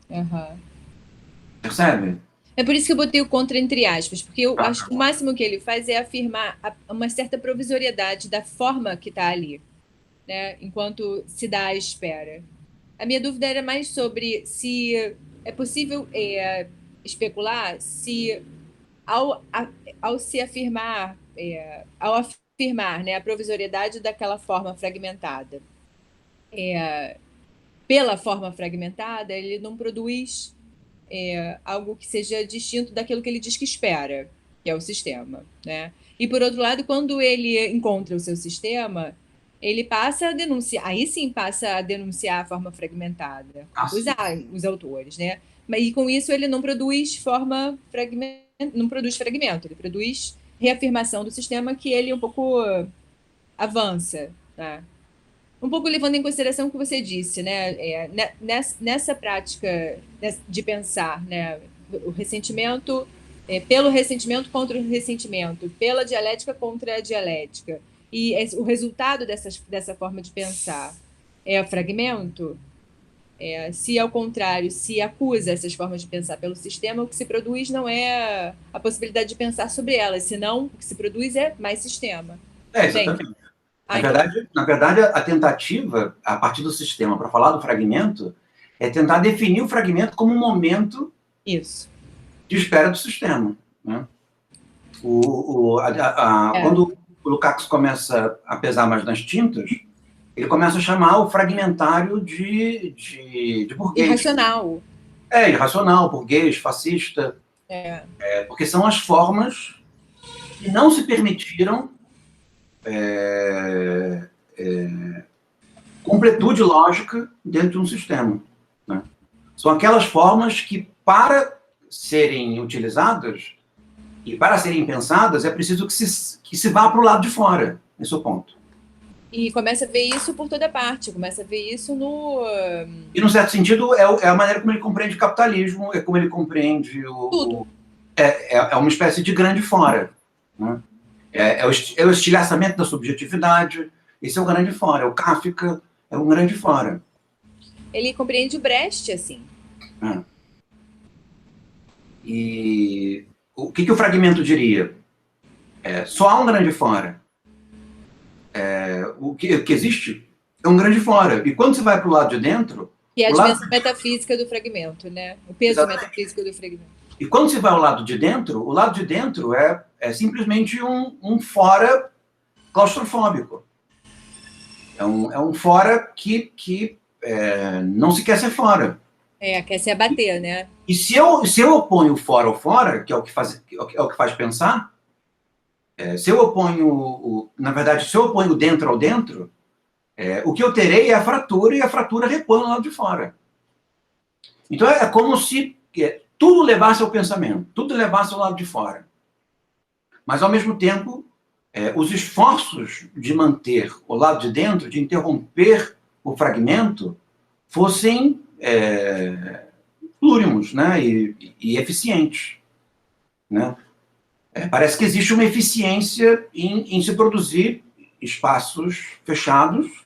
Uhum. Percebe? É por isso que eu botei o contra entre aspas, porque eu acho que o máximo que ele faz é afirmar uma certa provisoriedade da forma que está ali, né? Enquanto se dá a espera. A minha dúvida era mais sobre se é possível especular se ao se afirmar, né, a provisoriedade daquela forma fragmentada, pela forma fragmentada, ele não produz algo que seja distinto daquilo que ele diz que espera, que é o sistema, né? E, por outro lado, quando ele encontra o seu sistema, ele passa a denunciar, aí sim passa a denunciar a forma fragmentada, os autores, né? E com isso ele não produz fragmento, ele produz reafirmação do sistema que ele um pouco avança, né? Um pouco levando em consideração o que você disse, né? Nessa prática de pensar, né? O ressentimento, pelo ressentimento contra o ressentimento, pela dialética contra a dialética. E o resultado dessa forma de pensar é o fragmento. Se, ao contrário, se acusa essas formas de pensar pelo sistema, o que se produz não é a possibilidade de pensar sobre elas, senão o que se produz é mais sistema. Exatamente. Na verdade, a tentativa, a partir do sistema, para falar do fragmento, é tentar definir o fragmento como um momento de espera do sistema. Né? Quando o Lukács começa a pesar mais nas tintas, ele começa a chamar o fragmentário de burguês. Irracional. Irracional, burguês, fascista. Porque são as formas que não se permitiram completude lógica dentro de um sistema. Né? São aquelas formas que, para serem utilizadas e para serem pensadas, é preciso que se vá para o lado de fora. Esse é o ponto. E começa a ver isso por toda parte, começa a ver isso no... E, num certo sentido, é a maneira como ele compreende o capitalismo, é como ele compreende tudo. É uma espécie de grande fora. Né? É o estilhaçamento da subjetividade, esse é o grande fora. O Kafka é um grande fora. Ele compreende o Brecht, assim. E o que o fragmento diria? Só há um grande fora. O que existe é um grande fora. E quando você vai para o lado de dentro... Que é a dimensão metafísica do fragmento, né? O peso Exatamente. metafísico do fragmento. E quando você vai ao lado de dentro, o lado de dentro é simplesmente um fora claustrofóbico. É um fora que não se quer ser fora. Quer se abater, né? E se eu oponho o fora ao fora, que é o que faz pensar, se eu oponho, na verdade, se eu oponho o dentro ao dentro, o que eu terei é a fratura, e a fratura repõe no lado de fora. Então é como se tudo levasse ao pensamento, tudo levasse ao lado de fora. Mas, ao mesmo tempo, os esforços de manter o lado de dentro, de interromper o fragmento, fossem plúrimos, né, e eficientes. Né? Parece que existe uma eficiência em se produzir espaços fechados,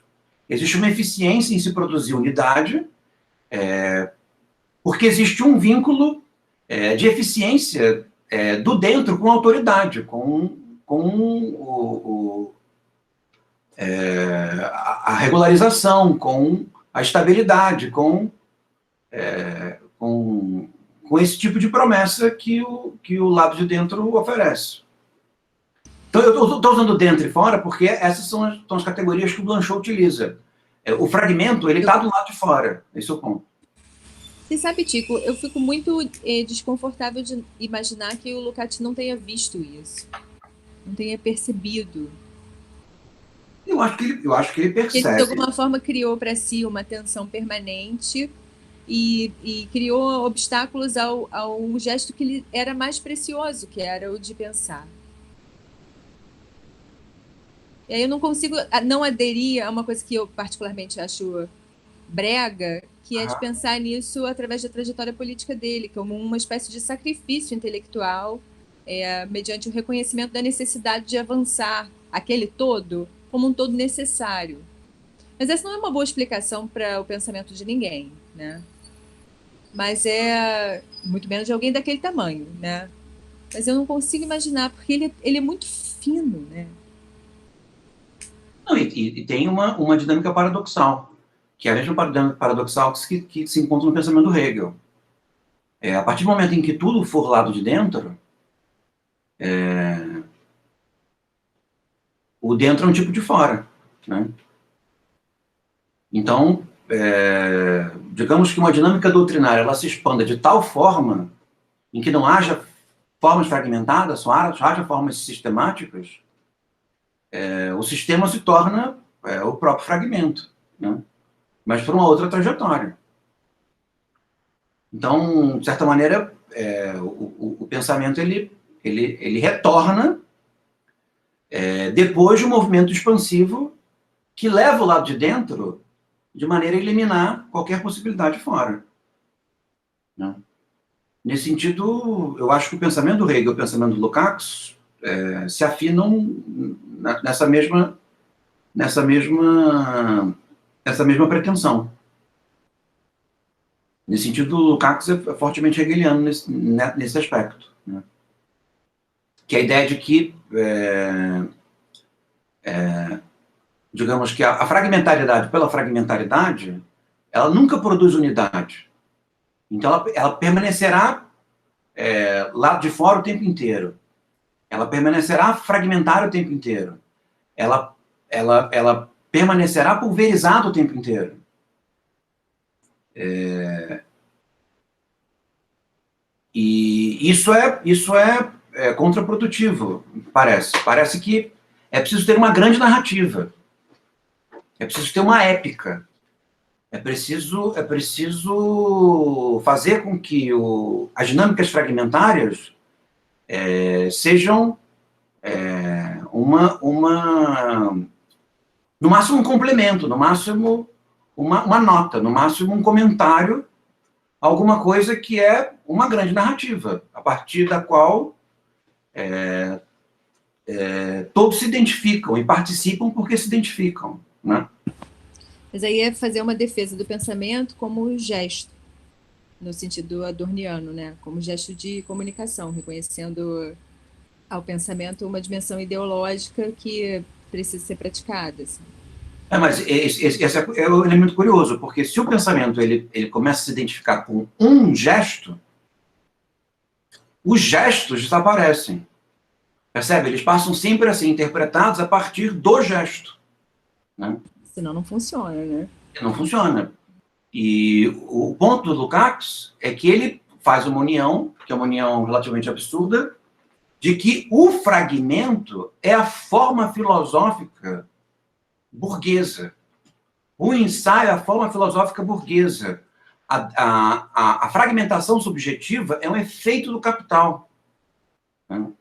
existe uma eficiência em se produzir unidade, porque existe um vínculo de eficiência do dentro com a autoridade, com a regularização, com a estabilidade, com esse tipo de promessa que o lado de dentro oferece. Então, eu estou usando dentro e fora porque essas são as categorias que o Blanchot utiliza. O fragmento, ele está do lado de fora, esse é o ponto. Você sabe, Tico, eu fico muito desconfortável de imaginar que o Lukács não tenha visto isso, não tenha percebido. Eu acho que ele Ele, de percebe. alguma forma, criou para si uma tensão permanente e criou obstáculos ao gesto que lhe era mais precioso, que era o de pensar. E aí eu não consigo não aderir a uma coisa que eu particularmente acho brega, que é de Aham. pensar nisso através da trajetória política dele, como uma espécie de sacrifício intelectual, mediante o reconhecimento da necessidade de avançar aquele todo como um todo necessário. Mas essa não é uma boa explicação para o pensamento de ninguém, né? Mas é muito menos de alguém daquele tamanho, né? Mas eu não consigo imaginar, porque ele é muito fino, né? Não, e tem uma dinâmica paradoxal, que é a mesma dinâmica paradoxal que se encontra no pensamento do Hegel. A partir do momento em que tudo for lado de dentro, o dentro é um tipo de fora, né? Então, digamos que uma dinâmica doutrinária ela se expanda de tal forma em que não haja formas fragmentadas, só haja formas sistemáticas, o sistema se torna o próprio fragmento, né? Mas por uma outra trajetória. Então, de certa maneira, o pensamento ele retorna depois de um movimento expansivo que leva o lado de dentro de maneira a eliminar qualquer possibilidade fora, né? Nesse sentido, eu acho que o pensamento do Hegel e o pensamento do Lukács se afinam nessa mesma pretensão. Nesse sentido, o Lukács é fortemente hegeliano nesse aspecto, né? Que é a ideia de que, digamos que a fragmentariedade pela fragmentariedade, ela nunca produz unidade. Então, ela permanecerá lá de fora o tempo inteiro. Ela permanecerá fragmentária o tempo inteiro. Ela permanecerá pulverizada o tempo inteiro. E isso é contraprodutivo, parece. Parece que é preciso ter uma grande narrativa. É preciso ter uma épica. É preciso fazer com que as dinâmicas fragmentárias sejam no máximo um complemento, no máximo uma nota, no máximo um comentário, alguma coisa que é uma grande narrativa, a partir da qual todos se identificam e participam porque se identificam, né? Mas aí é fazer uma defesa do pensamento como gesto, no sentido adorniano, né? Como gesto de comunicação, reconhecendo ao pensamento uma dimensão ideológica que precisa ser praticada, assim. Mas esse é o elemento curioso, porque se o pensamento ele começa a se identificar com um gesto, os gestos desaparecem. Percebe? Eles passam sempre a ser interpretados a partir do gesto, né? Senão não funciona, né? Não funciona. E o ponto do Lukács é que ele faz uma união, que é uma união relativamente absurda, de que o fragmento é a forma filosófica burguesa. O ensaio é a forma filosófica burguesa. A fragmentação subjetiva é um efeito do capital, né?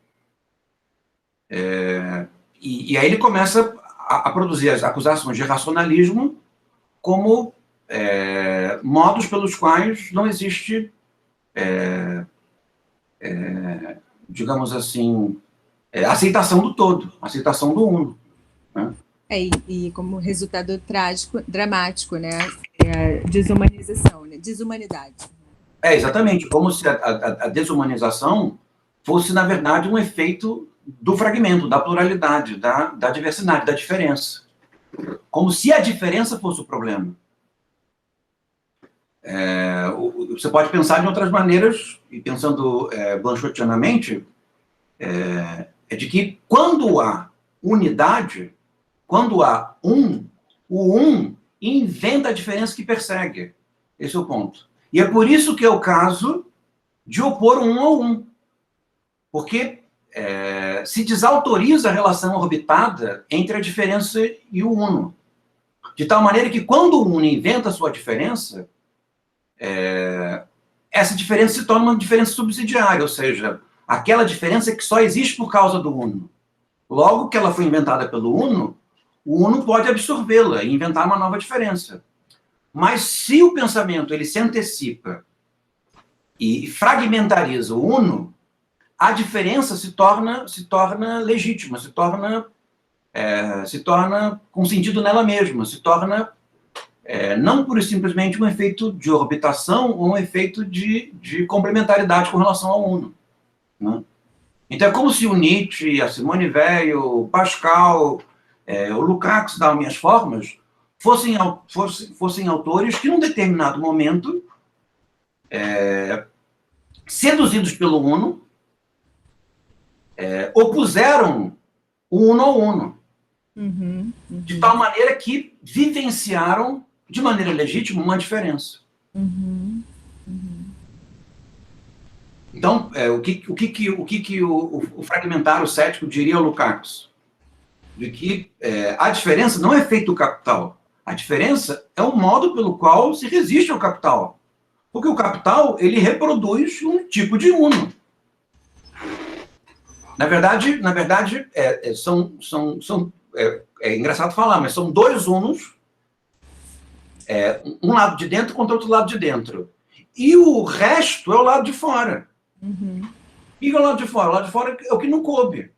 E aí ele começa a produzir as acusações de racionalismo como modos pelos quais não existe, digamos assim, aceitação do todo, aceitação do uno, né? E como resultado trágico, dramático, né? A desumanização, né? Desumanidade. Exatamente, como se a desumanização fosse, na verdade, um efeito do fragmento, da pluralidade, da diversidade, da diferença. Como se a diferença fosse o problema. Você pode pensar de outras maneiras, e pensando blanchotianamente, de que quando há unidade, quando há o inventa a diferença que persegue. Esse é o ponto. E é por isso que é o caso de opor um ao um. Porque se desautoriza a relação orbitada entre a diferença e o uno. De tal maneira que quando o uno inventa a sua diferença, essa diferença se torna uma diferença subsidiária, ou seja, aquela diferença que só existe por causa do uno. Logo que ela foi inventada pelo uno, o uno pode absorvê-la e inventar uma nova diferença. Mas se o pensamento ele se antecipa e fragmentariza o uno, a diferença se torna legítima, se torna com sentido nela mesma, se torna não pura e simplesmente um efeito de orbitação ou um efeito de complementaridade com relação ao uno. Né? Então é como se o Nietzsche, a Simone Weil, o Pascal, o Lukács das minhas formas fossem autores que num determinado momento, seduzidos pelo uno, opuseram o uno ao uno. De tal maneira que vivenciaram de maneira legítima uma diferença. Então, o que o fragmentário cético diria ao Lukács? De que a diferença não é feito do capital. A diferença é o modo pelo qual se resiste ao capital. Porque o capital, ele reproduz um tipo de uno. Na verdade é engraçado falar, mas são dois unos, um lado de dentro contra outro lado de dentro. E o resto é o lado de fora. E o lado de fora? O lado de fora é o que não coube.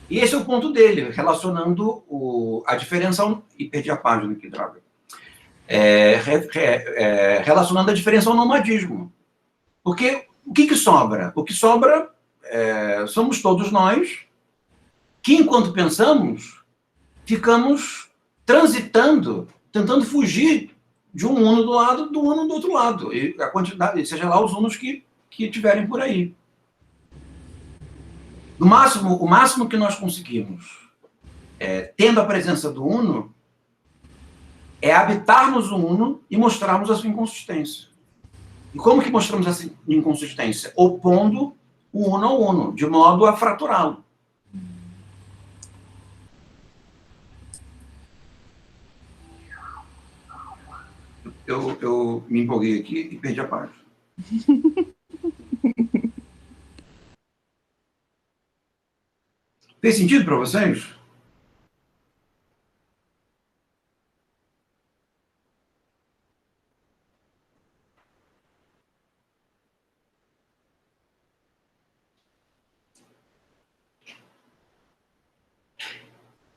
E esse é o ponto dele, relacionando a diferença... E perdi a página aqui, droga. Relacionando a diferença ao nomadismo. Porque o que sobra? O que sobra somos todos nós que, enquanto pensamos, ficamos transitando, tentando fugir de um uno do lado do uno do outro lado. E a quantidade, seja lá os unos que tiverem por aí. O máximo que nós conseguimos, tendo a presença do uno, é habitarmos o uno e mostrarmos a sua inconsistência. E como que mostramos essa inconsistência? Opondo o uno ao uno, de modo a fraturá-lo. Eu me empolguei aqui e perdi a página. Fez sentido para vocês?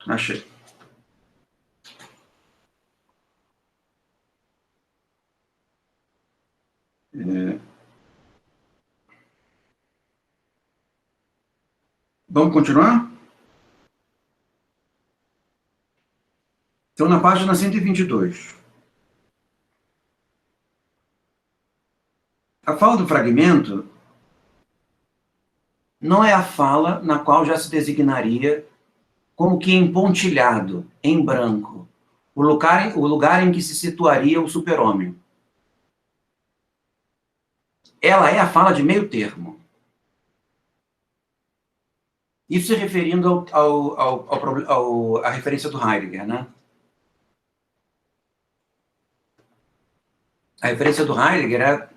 Achei. Vamos continuar? Então, na página 122. A fala do fragmento não é a fala na qual já se designaria como que empontilhado, em branco, o lugar em que se situaria o super-homem. Ela é a fala de meio termo. Isso se referindo à referência do Heidegger, né? A referência do Heidegger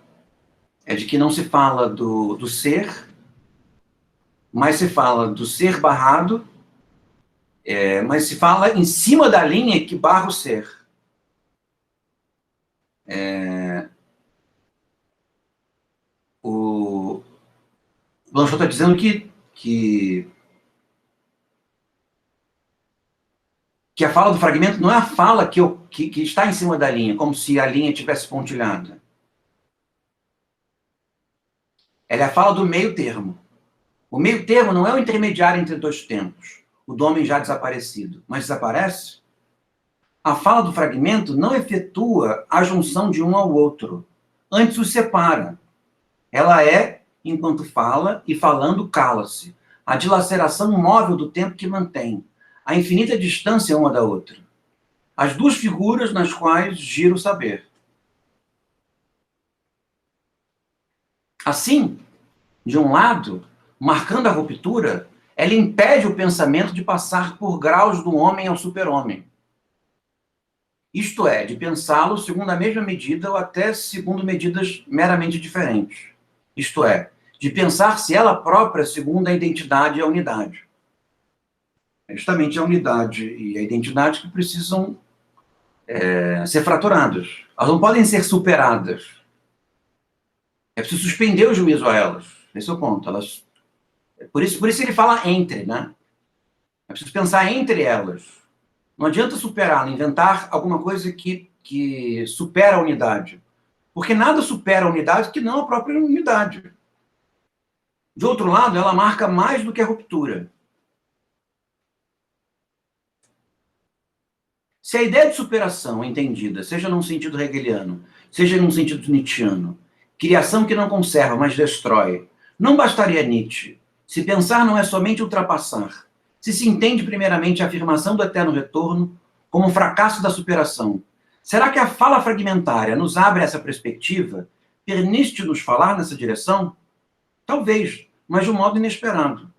é de que não se fala do ser, mas se fala do ser barrado, mas se fala em cima da linha que barra o ser. O Blanchot está dizendo que a fala do fragmento não é a fala que está em cima da linha, como se a linha tivesse pontilhada. Ela é a fala do meio termo. O meio termo não é o intermediário entre dois tempos, o do homem já desaparecido, mas desaparece. A fala do fragmento não efetua a junção de um ao outro, antes os separa. Ela é, enquanto fala, e falando cala-se, a dilaceração móvel do tempo que mantém, a infinita distância uma da outra. As duas figuras nas quais gira o saber. Assim, de um lado, marcando a ruptura, ela impede o pensamento de passar por graus do homem ao super-homem. Isto é, de pensá-lo segundo a mesma medida ou até segundo medidas meramente diferentes. Isto é, de pensar-se ela própria segundo a identidade e a unidade. É justamente a unidade e a identidade que precisam ser fraturadas. Elas não podem ser superadas. É preciso suspender o juízo a elas. Esse é o ponto. Por isso ele fala entre, né? É preciso pensar entre elas. Não adianta superar, inventar alguma coisa que supera a unidade. Porque nada supera a unidade que não a própria unidade. De outro lado, ela marca mais do que a ruptura. Se a ideia de superação é entendida, seja num sentido hegeliano, seja num sentido nietzschiano, criação que não conserva, mas destrói, não bastaria Nietzsche. Se pensar não é somente ultrapassar, se entende primeiramente a afirmação do eterno retorno como um fracasso da superação, será que a fala fragmentária nos abre essa perspectiva? Permite-nos falar nessa direção? Talvez, mas de um modo inesperado.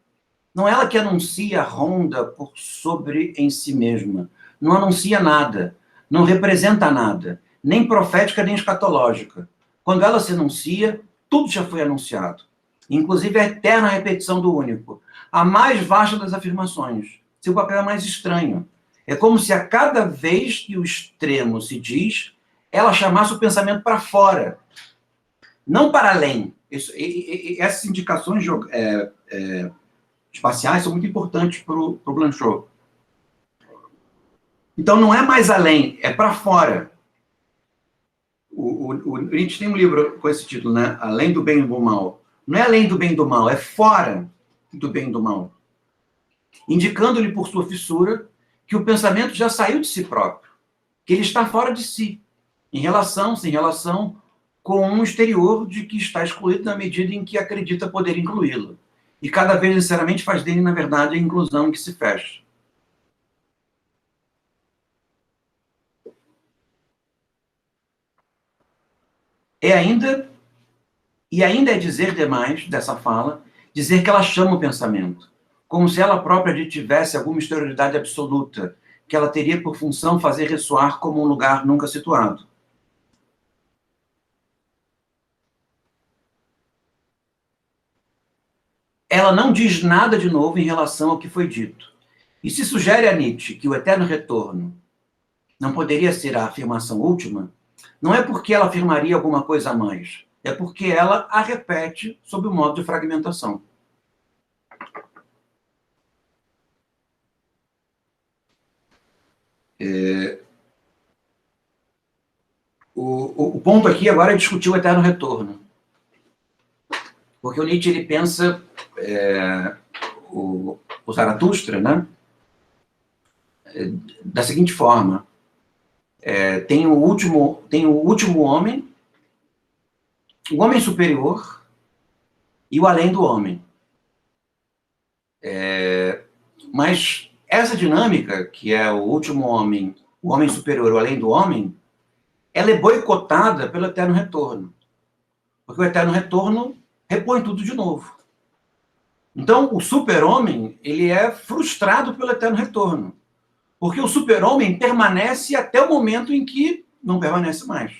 Não é ela que anuncia a ronda por sobre em si mesma. Não anuncia nada. Não representa nada. Nem profética, nem escatológica. Quando ela se anuncia, tudo já foi anunciado. Inclusive a eterna repetição do único. A mais vasta das afirmações. Seu papel é mais estranho. É como se a cada vez que o extremo se diz, ela chamasse o pensamento para fora. Não para além. Essas indicações espaciais são muito importantes para o Blanchot. Então, não é mais além, é para fora. O Nietzsche tem um livro com esse título, né? Além do bem e do mal. Não é além do bem e do mal, é fora do bem e do mal. Indicando-lhe por sua fissura que o pensamento já saiu de si próprio, que ele está fora de si, sem relação com um exterior de que está excluído na medida em que acredita poder incluí-lo. E cada vez, sinceramente, faz dele, na verdade, a inclusão que se fecha. Ainda é dizer demais dessa fala, dizer que ela chama o pensamento, como se ela própria tivesse alguma exterioridade absoluta, que ela teria por função fazer ressoar como um lugar nunca situado. Ela não diz nada de novo em relação ao que foi dito. E se sugere a Nietzsche que o eterno retorno não poderia ser a afirmação última, não é porque ela afirmaria alguma coisa a mais, é porque ela a repete sob o modo de fragmentação. O ponto aqui agora é discutir o eterno retorno. Porque o Nietzsche ele pensa o Zaratustra, né, da seguinte forma: tem o último homem, o homem superior e o além do homem. Mas essa dinâmica, que é o último homem, o homem superior, o além do homem, ela é boicotada pelo eterno retorno. Porque o eterno retorno repõe tudo de novo. Então, o super-homem, ele é frustrado pelo eterno retorno. Porque o super-homem permanece até o momento em que não permanece mais.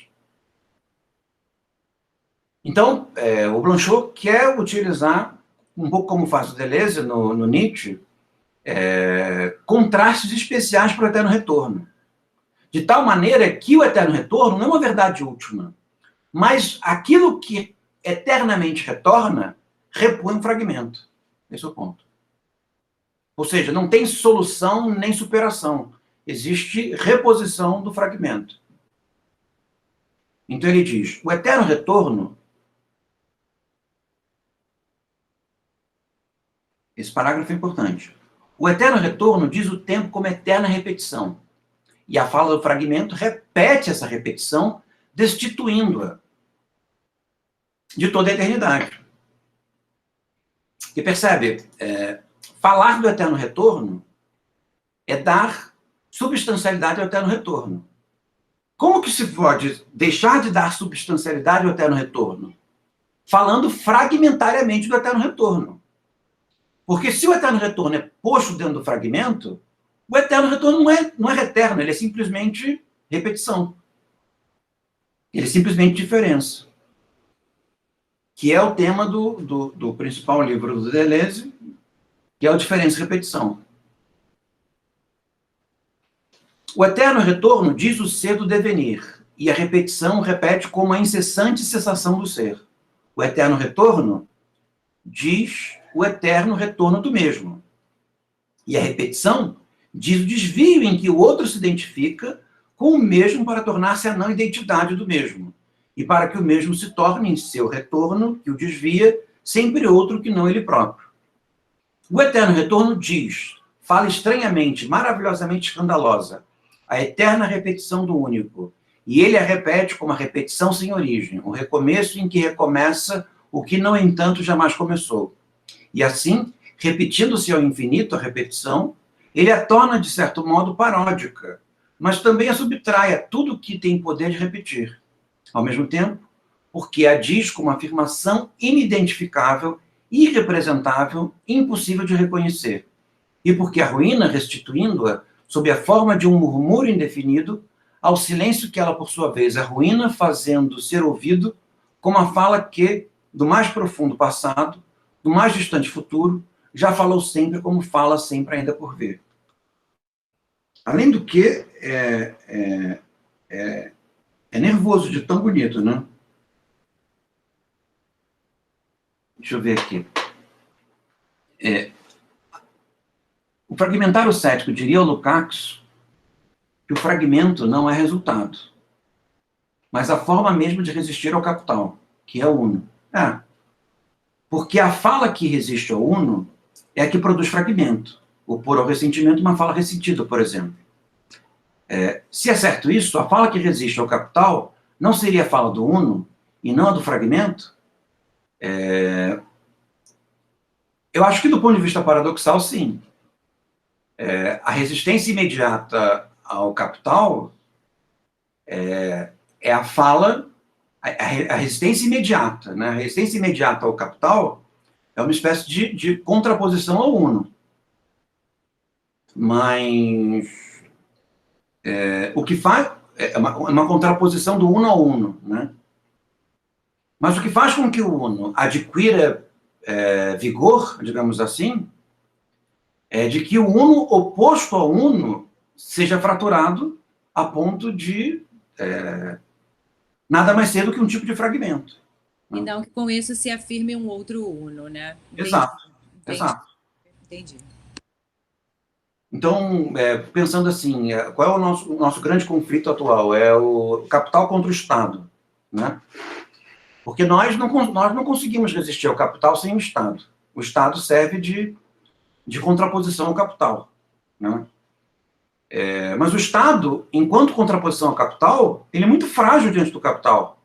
Então, o Blanchot quer utilizar, um pouco como faz o Deleuze no Nietzsche, contrastes especiais para o eterno retorno. De tal maneira que o eterno retorno não é uma verdade última, mas aquilo que eternamente retorna repõe um fragmento. Esse é o ponto. Ou seja, não tem solução nem superação. Existe reposição do fragmento. Então ele diz, o eterno retorno, esse parágrafo é importante. O eterno retorno diz o tempo como eterna repetição. E a fala do fragmento repete essa repetição, destituindo-a de toda a eternidade. E percebe, falar do eterno retorno é dar substancialidade ao eterno retorno. Como que se pode deixar de dar substancialidade ao eterno retorno? falando fragmentariamente do eterno retorno. Porque se o eterno retorno é posto dentro do fragmento, o eterno retorno não é reterno, ele é simplesmente repetição. Ele é simplesmente diferença. Que é o tema do principal livro do Deleuze, que é o diferença e repetição. O eterno retorno diz o ser do devenir, e a repetição repete como a incessante cessação do ser. O eterno retorno diz o eterno retorno do mesmo. E a repetição diz o desvio em que o outro se identifica com o mesmo para tornar-se a não identidade do mesmo, e para que o mesmo se torne em seu retorno, que o desvia, sempre outro que não ele próprio. O eterno retorno diz, fala estranhamente, maravilhosamente escandalosa, a eterna repetição do único, e ele a repete como a repetição sem origem, o recomeço em que recomeça o que, no entanto, jamais começou. E assim, repetindo-se ao infinito a repetição, ele a torna, de certo modo, paródica, mas também a subtrai a tudo que tem poder de repetir. Ao mesmo tempo, porque a diz como afirmação inidentificável, irrepresentável, impossível de reconhecer. E porque arruína, restituindo-a, sob a forma de um murmúrio indefinido, ao silêncio que ela, por sua vez, arruína, fazendo ser ouvido como a fala que, do mais profundo passado, do mais distante futuro, já falou sempre como fala sempre ainda por ver. Além do que, é nervoso de tão bonito, né? Deixa eu ver aqui. O fragmentário cético diria ao Lukács que o fragmento não é resultado, mas a forma mesmo de resistir ao capital, que é o uno. Porque a fala que resiste ao uno é a que produz fragmento. Opor ao ressentimento uma fala ressentida, por exemplo. Se é certo isso, a fala que resiste ao capital não seria a fala do uno e não a do fragmento? Eu acho que do ponto de vista paradoxal, sim. A resistência imediata ao capital é a fala, a resistência imediata, né? A resistência imediata ao capital é uma espécie de contraposição ao uno. Mas o que faz é uma contraposição do uno ao uno, né? Mas o que faz com que o uno adquira vigor, digamos assim, é de que o uno oposto ao uno seja fraturado a ponto de nada mais ser do que um tipo de fragmento. E não que com isso se afirme um outro uno, né? Exato. Entendi. Então, pensando assim, qual é o nosso grande conflito atual? É o capital contra o Estado, né? Porque nós não conseguimos resistir ao capital sem o Estado. O Estado serve de contraposição ao capital, né? Mas o Estado, enquanto contraposição ao capital, ele é muito frágil diante do capital,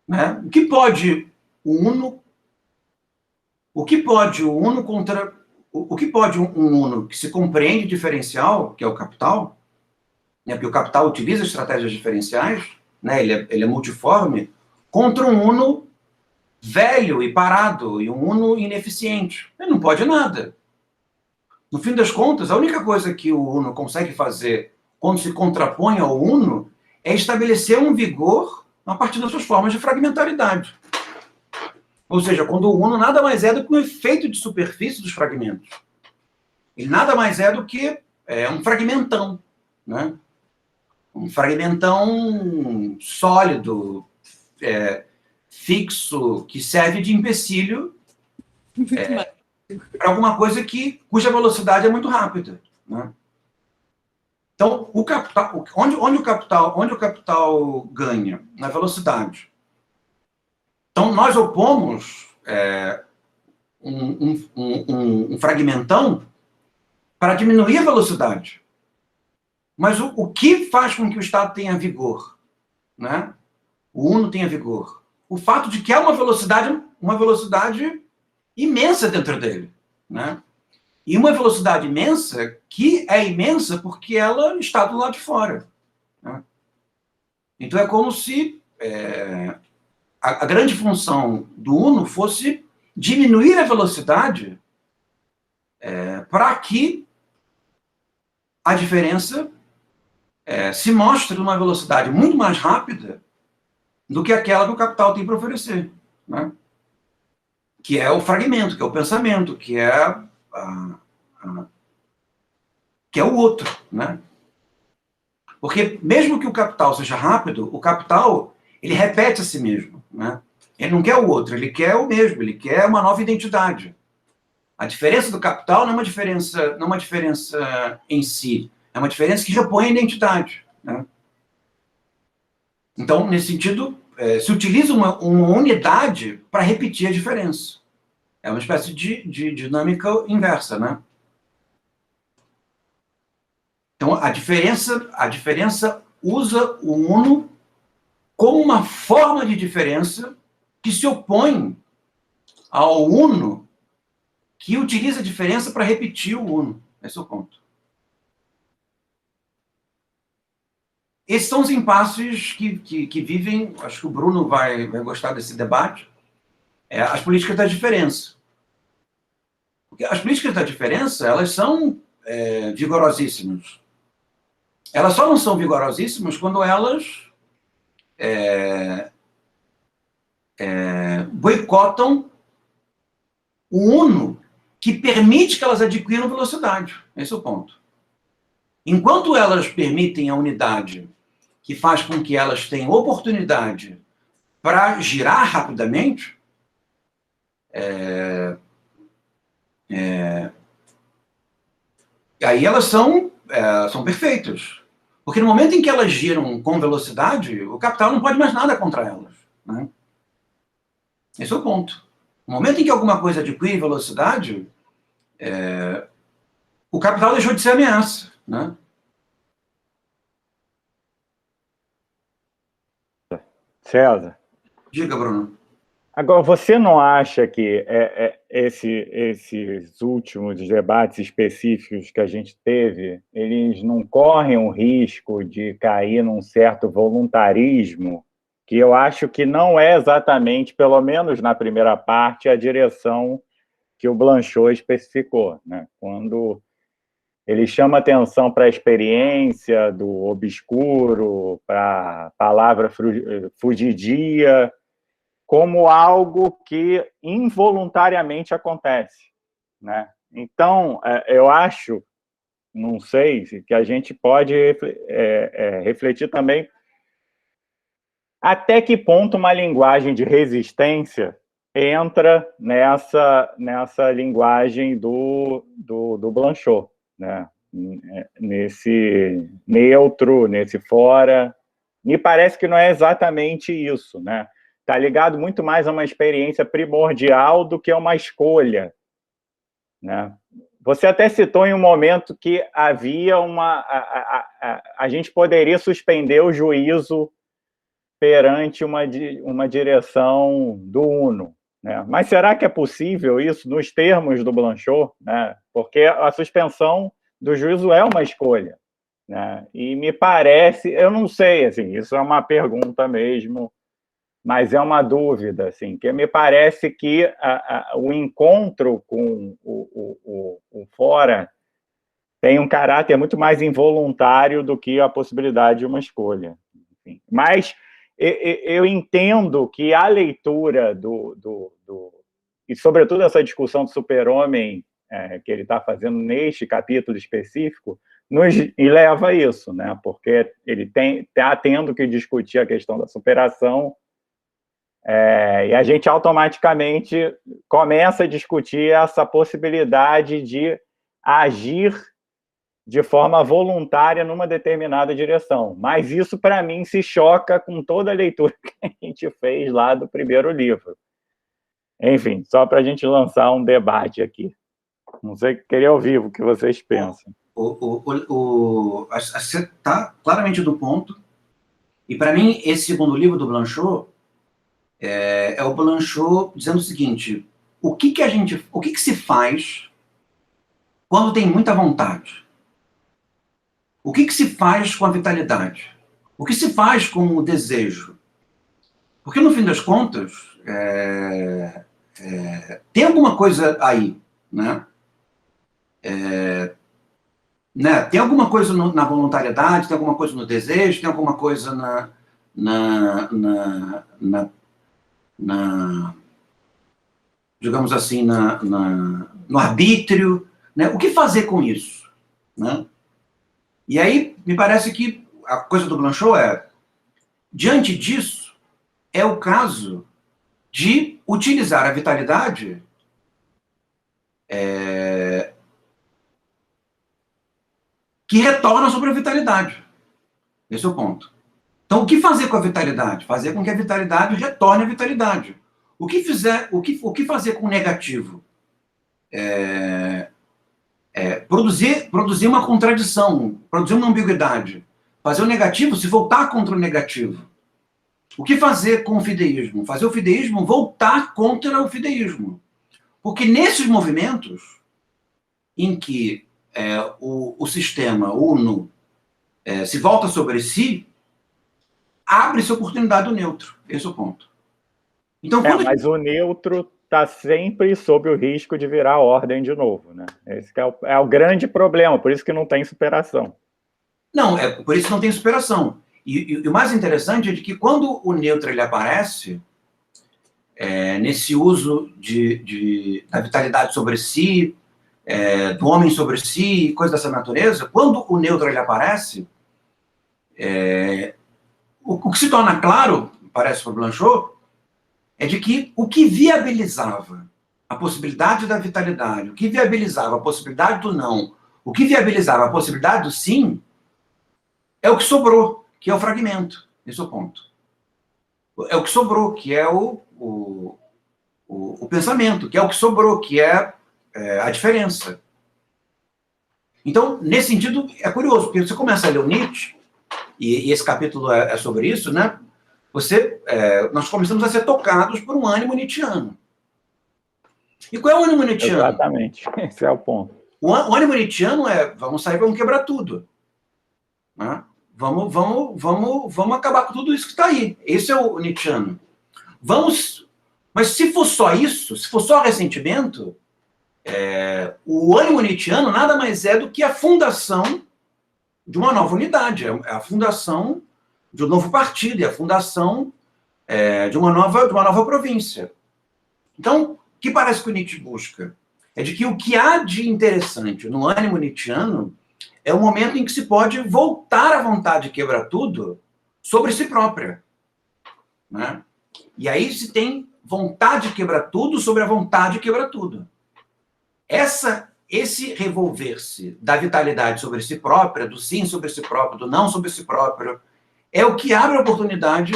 né? O que pode o um uno que se compreende diferencial, que é o capital, né? Porque o capital utiliza estratégias diferenciais, né? Ele é multiforme, contra um uno velho e parado, e um uno ineficiente. Ele não pode nada. No fim das contas, a única coisa que o uno consegue fazer quando se contrapõe ao uno é estabelecer um vigor a partir das suas formas de fragmentaridade. Ou seja, quando o uno nada mais é do que um efeito de superfície dos fragmentos. Ele nada mais é do que um fragmentão, né? Um fragmentão sólido, fixo, que serve de empecilho para alguma coisa cuja velocidade é muito rápida, né? Então, o capital, onde o capital ganha? Na velocidade. Então, nós opomos um fragmentão para diminuir a velocidade. Mas o que faz com que o Estado tenha vigor, né? O uno tenha vigor? O fato de que há uma velocidade imensa dentro dele, né? E uma velocidade imensa que é imensa porque ela está do lado de fora, né? Então é como se a grande função do Uno fosse diminuir a velocidade para que a diferença se mostre numa velocidade muito mais rápida do que aquela que o capital tem para oferecer, né? Que é o fragmento, que é o pensamento, que é o outro, né? Porque mesmo que o capital seja rápido, o capital, ele repete a si mesmo, né? Ele não quer o outro, ele quer o mesmo, ele quer uma nova identidade. A diferença do capital não é uma diferença em si, é uma diferença que repõe a identidade, né? Então, nesse sentido, se utiliza uma unidade para repetir a diferença. É uma espécie de dinâmica inversa, né? Então, a diferença usa o uno como uma forma de diferença que se opõe ao uno que utiliza a diferença para repetir o uno. Esse é o ponto. Esses são os impasses que vivem, acho que o Bruno vai gostar desse debate, as políticas da diferença. Porque as políticas da diferença, elas são vigorosíssimas. Elas só não são vigorosíssimas quando elas boicotam o uno que permite que elas adquiram velocidade. Esse é o ponto. Enquanto elas permitem a unidade que faz com que elas tenham oportunidade para girar rapidamente, aí elas são perfeitas. Porque no momento em que elas giram com velocidade, o capital não pode mais nada contra elas, né? Esse é o ponto. No momento em que alguma coisa adquire velocidade, o capital deixou de ser ameaça, né? César. Diga, Bruno. Agora, você não acha que esses últimos debates específicos que a gente teve, eles não correm o risco de cair num certo voluntarismo, que eu acho que não é exatamente, pelo menos na primeira parte, a direção que o Blanchot especificou, né? Quando ele chama atenção para a experiência do obscuro, para a palavra fugidia, como algo que involuntariamente acontece, né? Então, eu acho, não sei, que a gente pode refletir também até que ponto uma linguagem de resistência entra nessa linguagem do Blanchot, né? Nesse neutro, nesse fora. Me parece que não é exatamente isso, né? Está ligado muito mais a uma experiência primordial do que a uma escolha, né? Você até citou em um momento que havia a gente poderia suspender o juízo perante uma direção do Uno, né? Mas será que é possível isso nos termos do Blanchot, né? Porque a suspensão do juízo é uma escolha, né? E me parece, eu não sei, assim, isso é uma pergunta mesmo, mas é uma dúvida, assim, que me parece que o encontro com o fora tem um caráter muito mais involuntário do que a possibilidade de uma escolha. Enfim. Mas eu entendo que a leitura e, sobretudo, essa discussão do super-homem que ele está fazendo neste capítulo específico, nos leva a isso, né? Porque ele está tendo que discutir a questão da superação, e a gente automaticamente começa a discutir essa possibilidade de agir de forma voluntária numa determinada direção. Mas isso, para mim, se choca com toda a leitura que a gente fez lá do primeiro livro. Enfim, só para a gente lançar um debate aqui. Não sei, queria ouvir o que vocês pensam. Você está claramente do ponto. E, para mim, esse segundo livro do Blanchot é o Blanchot dizendo o seguinte: o que se faz quando tem muita vontade? O que se faz com a vitalidade? O que se faz com o desejo? Porque, no fim das contas, tem alguma coisa aí, né? Tem alguma coisa na voluntariedade, tem alguma coisa no desejo, tem alguma coisa digamos assim, no arbítrio, né? O que fazer com isso, né? E aí, me parece que a coisa do Blanchot diante disso, é o caso de utilizar a vitalidade que retorna sobre a vitalidade. Esse é o ponto. Então, o que fazer com a vitalidade? Fazer com que a vitalidade retorne à vitalidade. O que fazer com o negativo? Produzir uma contradição, produzir uma ambiguidade. Fazer o negativo se voltar contra o negativo. O que fazer com o fideísmo? Fazer o fideísmo voltar contra o fideísmo. Porque nesses movimentos em que o sistema uno se volta sobre si, abre-se a oportunidade do neutro. Esse é o ponto. Então, mas o neutro está sempre sob o risco de virar ordem de novo, né? Esse que é o grande problema, por isso que não tem superação. Não, por isso que não tem superação. E o mais interessante é de que quando o neutro ele aparece, nesse uso da vitalidade sobre si, do homem sobre si, coisa dessa natureza, quando o neutro ele aparece, o que se torna claro, parece para o Blanchot, é de que o que viabilizava a possibilidade da vitalidade, o que viabilizava a possibilidade do não, o que viabilizava a possibilidade do sim, é o que sobrou, que é o fragmento. Esse é o ponto. É o que sobrou, que é o pensamento, que é o que sobrou, que é a diferença. Então, nesse sentido, é curioso, porque você começa a ler o Nietzsche, e esse capítulo é sobre isso, né? Nós começamos a ser tocados por um ânimo nietzschiano. E qual é o ânimo nietzschiano? Exatamente, esse é o ponto. O ânimo nietzschiano vamos sair, vamos quebrar tudo. Né? Vamos acabar com tudo isso que está aí. Esse é o nietzschiano. Mas se for só isso, se for só ressentimento, o ânimo nietzschiano nada mais é do que a fundação de uma nova unidade, é a fundação de um novo partido, é a fundação de uma nova província. Então, o que parece que o Nietzsche busca? É de que o que há de interessante no ânimo nietzschiano é o momento em que se pode voltar à vontade de quebrar tudo sobre si própria. Né? E aí se tem vontade de quebrar tudo sobre a vontade de quebrar tudo. Esse revolver-se da vitalidade sobre si própria, do sim sobre si próprio, do não sobre si próprio, é o que abre a oportunidade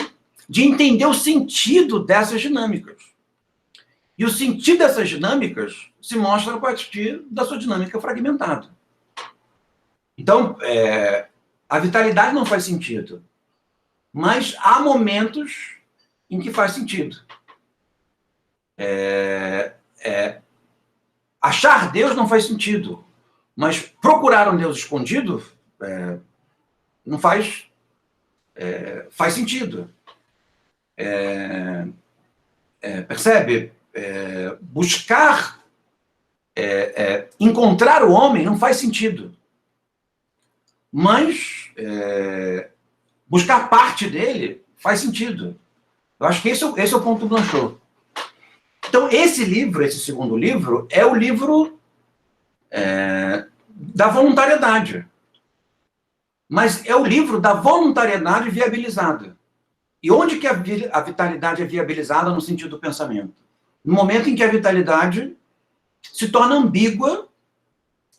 de entender o sentido dessas dinâmicas. E o sentido dessas dinâmicas se mostra a partir da sua dinâmica fragmentada. Então, a vitalidade não faz sentido, mas há momentos em que faz sentido. Achar Deus não faz sentido, mas procurar um Deus escondido não faz sentido. Percebe? Buscar encontrar o homem não faz sentido. Mas buscar parte dele faz sentido. Eu acho que esse é o ponto do Blanchot. Então, esse livro, esse segundo livro, é o livro da voluntariedade. Mas é o livro da voluntariedade viabilizada. E onde que a vitalidade é viabilizada no sentido do pensamento? No momento em que a vitalidade se torna ambígua,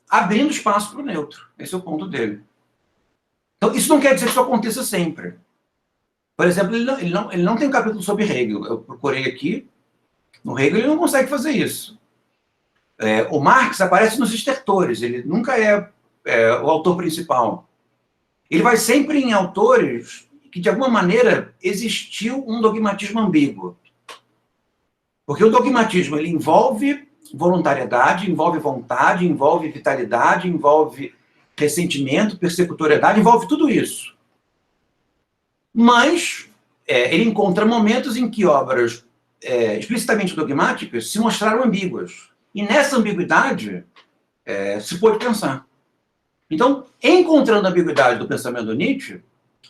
abrindo espaço para o neutro. Esse é o ponto dele. Então, isso não quer dizer que isso aconteça sempre. Por exemplo, ele não tem um capítulo sobre Hegel. Eu procurei aqui. No Hegel, ele não consegue fazer isso. O Marx aparece nos estertores. Ele nunca é o autor principal. Ele vai sempre em autores que, de alguma maneira, existiu um dogmatismo ambíguo. Porque o dogmatismo ele envolve voluntariedade, envolve vontade, envolve vitalidade, envolve ressentimento, persecutoriedade, envolve tudo isso. Mas ele encontra momentos em que obras explicitamente dogmáticas se mostraram ambíguas. E nessa ambiguidade se pôde pensar. Então, encontrando a ambiguidade do pensamento do Nietzsche,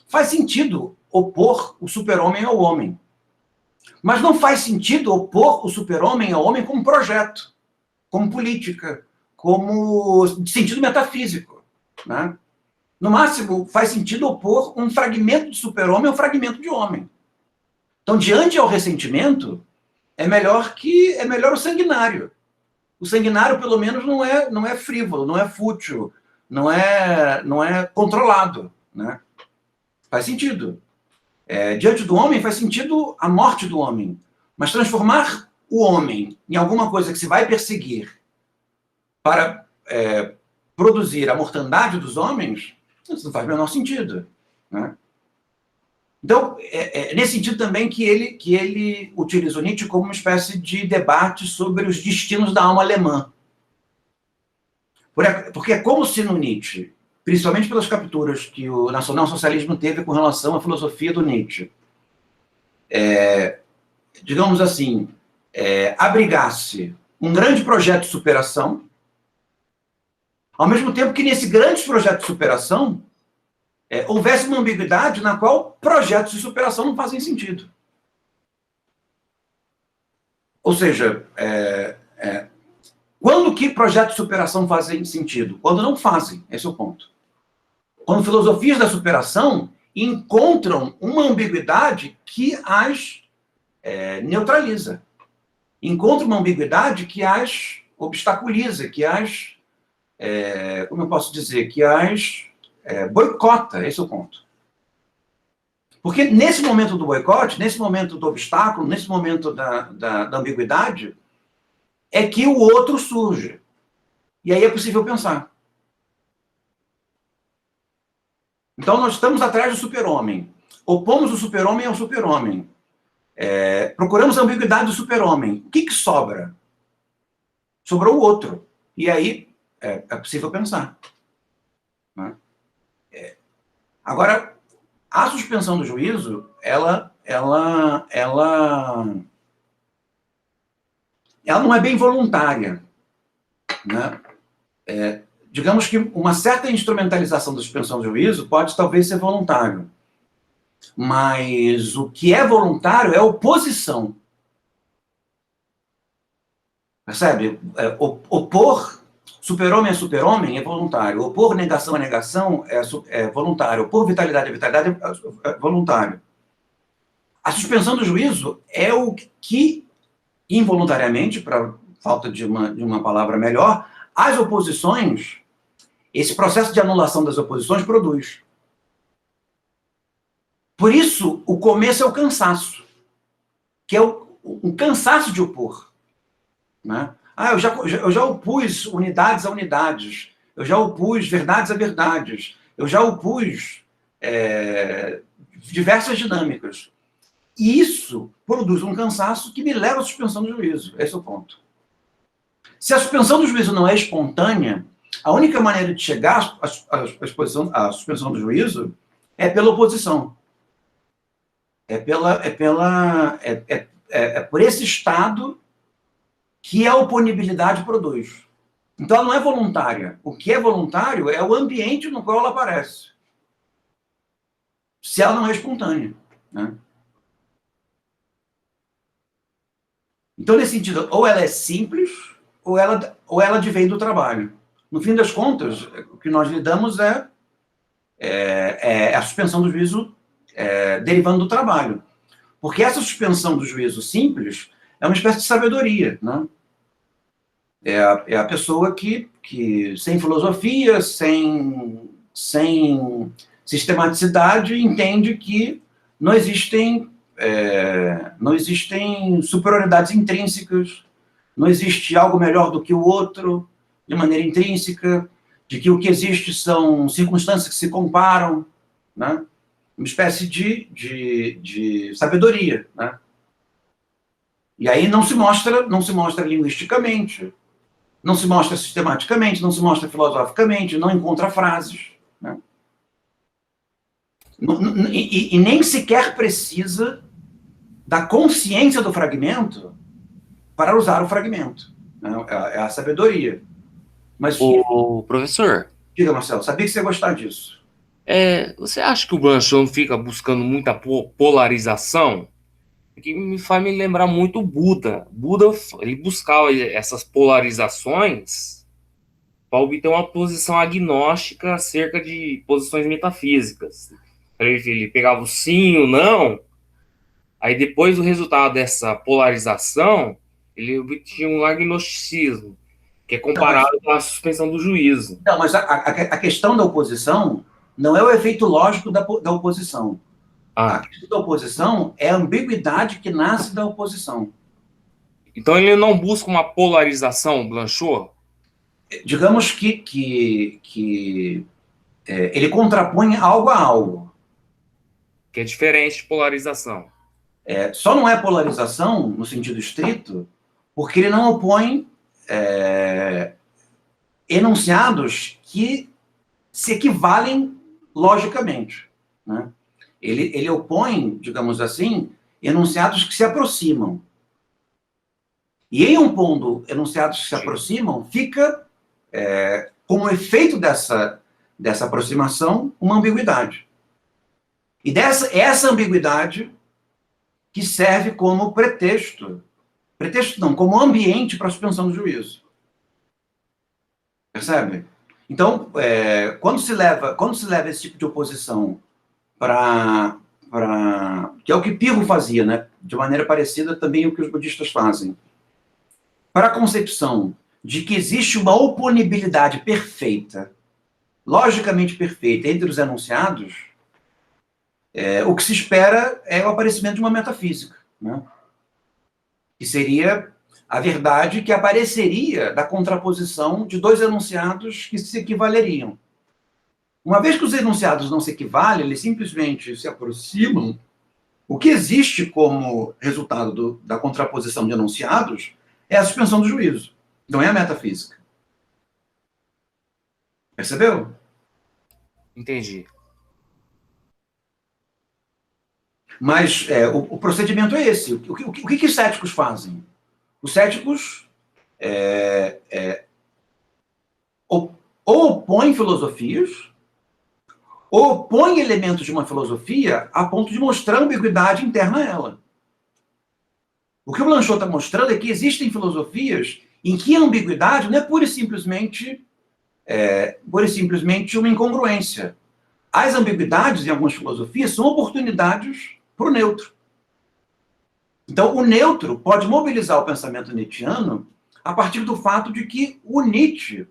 faz sentido opor o super-homem ao homem. Mas não faz sentido opor o super-homem ao homem como projeto, como política, como sentido metafísico, né? No máximo, faz sentido opor um fragmento de super-homem ao fragmento de homem. Então, diante ao ressentimento, é melhor o sanguinário. O sanguinário, pelo menos, não é frívolo, não é fútil, não é controlado, né? Faz sentido. Diante do homem, faz sentido a morte do homem. Mas transformar o homem em alguma coisa que se vai perseguir para produzir a mortandade dos homens, isso não faz o menor sentido, né? Então, nesse sentido também que ele utiliza o Nietzsche como uma espécie de debate sobre os destinos da alma alemã. Porque é como se no Nietzsche, principalmente pelas capturas que o nacionalsocialismo teve com relação à filosofia do Nietzsche, digamos assim, abrigasse um grande projeto de superação, ao mesmo tempo que nesse grande projeto de superação houvesse uma ambiguidade na qual projetos de superação não fazem sentido. Ou seja, quando que projetos de superação fazem sentido? Quando não fazem, esse é o ponto. Quando filosofias da superação encontram uma ambiguidade que as neutraliza. Encontram uma ambiguidade que as obstaculiza, que as, como eu posso dizer, que as boicota, esse é o ponto. Porque nesse momento do boicote, nesse momento do obstáculo, nesse momento da ambiguidade, é que o outro surge. E aí é possível pensar. Então nós estamos atrás do super-homem. Opomos o super-homem ao super-homem. Procuramos a ambiguidade do super-homem. O que sobra? Sobrou o outro. E aí é possível pensar. Né? Agora, a suspensão do juízo, ela não é bem voluntária, né? Digamos que uma certa instrumentalização da suspensão do juízo pode talvez ser voluntário, mas o que é voluntário é oposição. Percebe? Opor super-homem a super-homem é voluntário. Opor negação a negação é voluntário. Opor vitalidade a vitalidade é voluntário. A suspensão do juízo é o que, involuntariamente, para falta de uma palavra melhor, as oposições, esse processo de anulação das oposições produz. Por isso, o começo é o cansaço, que é um cansaço de opor. Né? Eu já opus unidades a unidades, eu já opus verdades a verdades, eu já opus diversas dinâmicas. E isso produz um cansaço que me leva à suspensão do juízo. Esse é o ponto. Se a suspensão do juízo não é espontânea, a única maneira de chegar à suspensão do juízo é pela oposição. É por esse estado que a oponibilidade produz. Então, ela não é voluntária. O que é voluntário é o ambiente no qual ela aparece. Se ela não é espontânea. Né? Então, nesse sentido, ou ela é simples, ou ela advém do trabalho. No fim das contas, o que nós lidamos é a suspensão do juízo derivando do trabalho. Porque essa suspensão do juízo simples é uma espécie de sabedoria, né? É a pessoa que sem filosofia, sem sistematicidade, entende que não existem superioridades intrínsecas, não existe algo melhor do que o outro, de maneira intrínseca, de que o que existe são circunstâncias que se comparam, né? Uma espécie de sabedoria, né? E aí não se mostra linguisticamente, não se mostra sistematicamente, não se mostra filosoficamente, não encontra frases. Né? E nem sequer precisa da consciência do fragmento para usar o fragmento. Né? É a sabedoria. Mas, Ô, professor, diga, Marcelo, sabia que você ia gostar disso. você acha que o Blanchot fica buscando muita polarização? Que me faz me lembrar muito o Buda. Buda, ele buscava essas polarizações para obter uma posição agnóstica acerca de posições metafísicas. Ele pegava o sim, o não, aí depois do resultado dessa polarização, ele obtinha um agnosticismo, que é comparado com a suspensão do juízo. Não, mas a questão da oposição não é o efeito lógico da oposição. A questão da oposição é a ambiguidade que nasce da oposição. Então ele não busca uma polarização, Blanchot? Digamos que ele contrapõe algo a algo. Que é diferente de polarização. Só não é polarização, no sentido estrito, porque ele não opõe enunciados que se equivalem logicamente. Né? Ele opõe, digamos assim, enunciados que se aproximam. E em opondo enunciados que se aproximam, fica, como efeito dessa aproximação, uma ambiguidade. E essa ambiguidade que serve como pretexto não, como ambiente para a suspensão do juízo. Percebe? Então, quando se leva esse tipo de oposição que é o que Pirro fazia, né? De maneira parecida também o que os budistas fazem, para a concepção de que existe uma oponibilidade perfeita, logicamente perfeita, entre os enunciados, o que se espera é o aparecimento de uma metafísica, né? Que seria a verdade que apareceria da contraposição de dois enunciados que se equivaleriam. Uma vez que os enunciados não se equivalem, eles simplesmente se aproximam, o que existe como resultado da contraposição de enunciados é a suspensão do juízo, não é a metafísica. Percebeu? Entendi. Mas o procedimento é esse. O que os céticos fazem? Os céticos ou opõem filosofias, ou opõem elementos de uma filosofia a ponto de mostrar ambiguidade interna a ela. O que o Blanchot está mostrando é que existem filosofias em que a ambiguidade não é pura e simplesmente uma incongruência. As ambiguidades em algumas filosofias são oportunidades para o neutro. Então, o neutro pode mobilizar o pensamento nietzschiano a partir do fato de que o Nietzsche,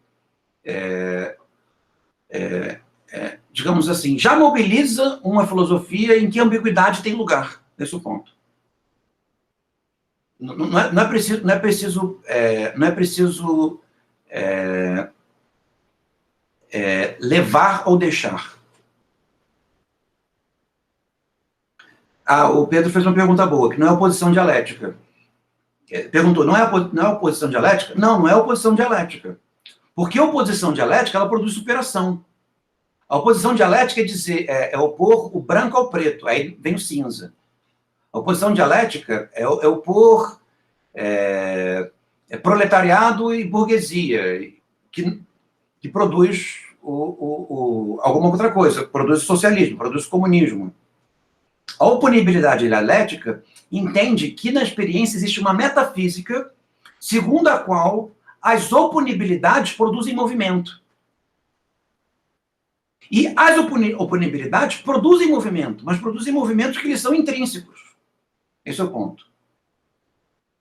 digamos assim, já mobiliza uma filosofia em que a ambiguidade tem lugar, nesse ponto. Não é preciso levar ou deixar. O Pedro fez uma pergunta boa, que não é oposição dialética. Perguntou, não é oposição dialética? Não é oposição dialética. Porque a oposição dialética, ela produz superação. A oposição dialética é opor o branco ao preto, aí vem o cinza. A oposição dialética é opor proletariado e burguesia, que produz alguma outra coisa, produz socialismo, produz comunismo. A oponibilidade dialética entende que na experiência existe uma metafísica segundo a qual as oponibilidades produzem movimento. E as oponibilidades produzem movimento, mas produzem movimentos que lhes são intrínsecos. Esse é o ponto.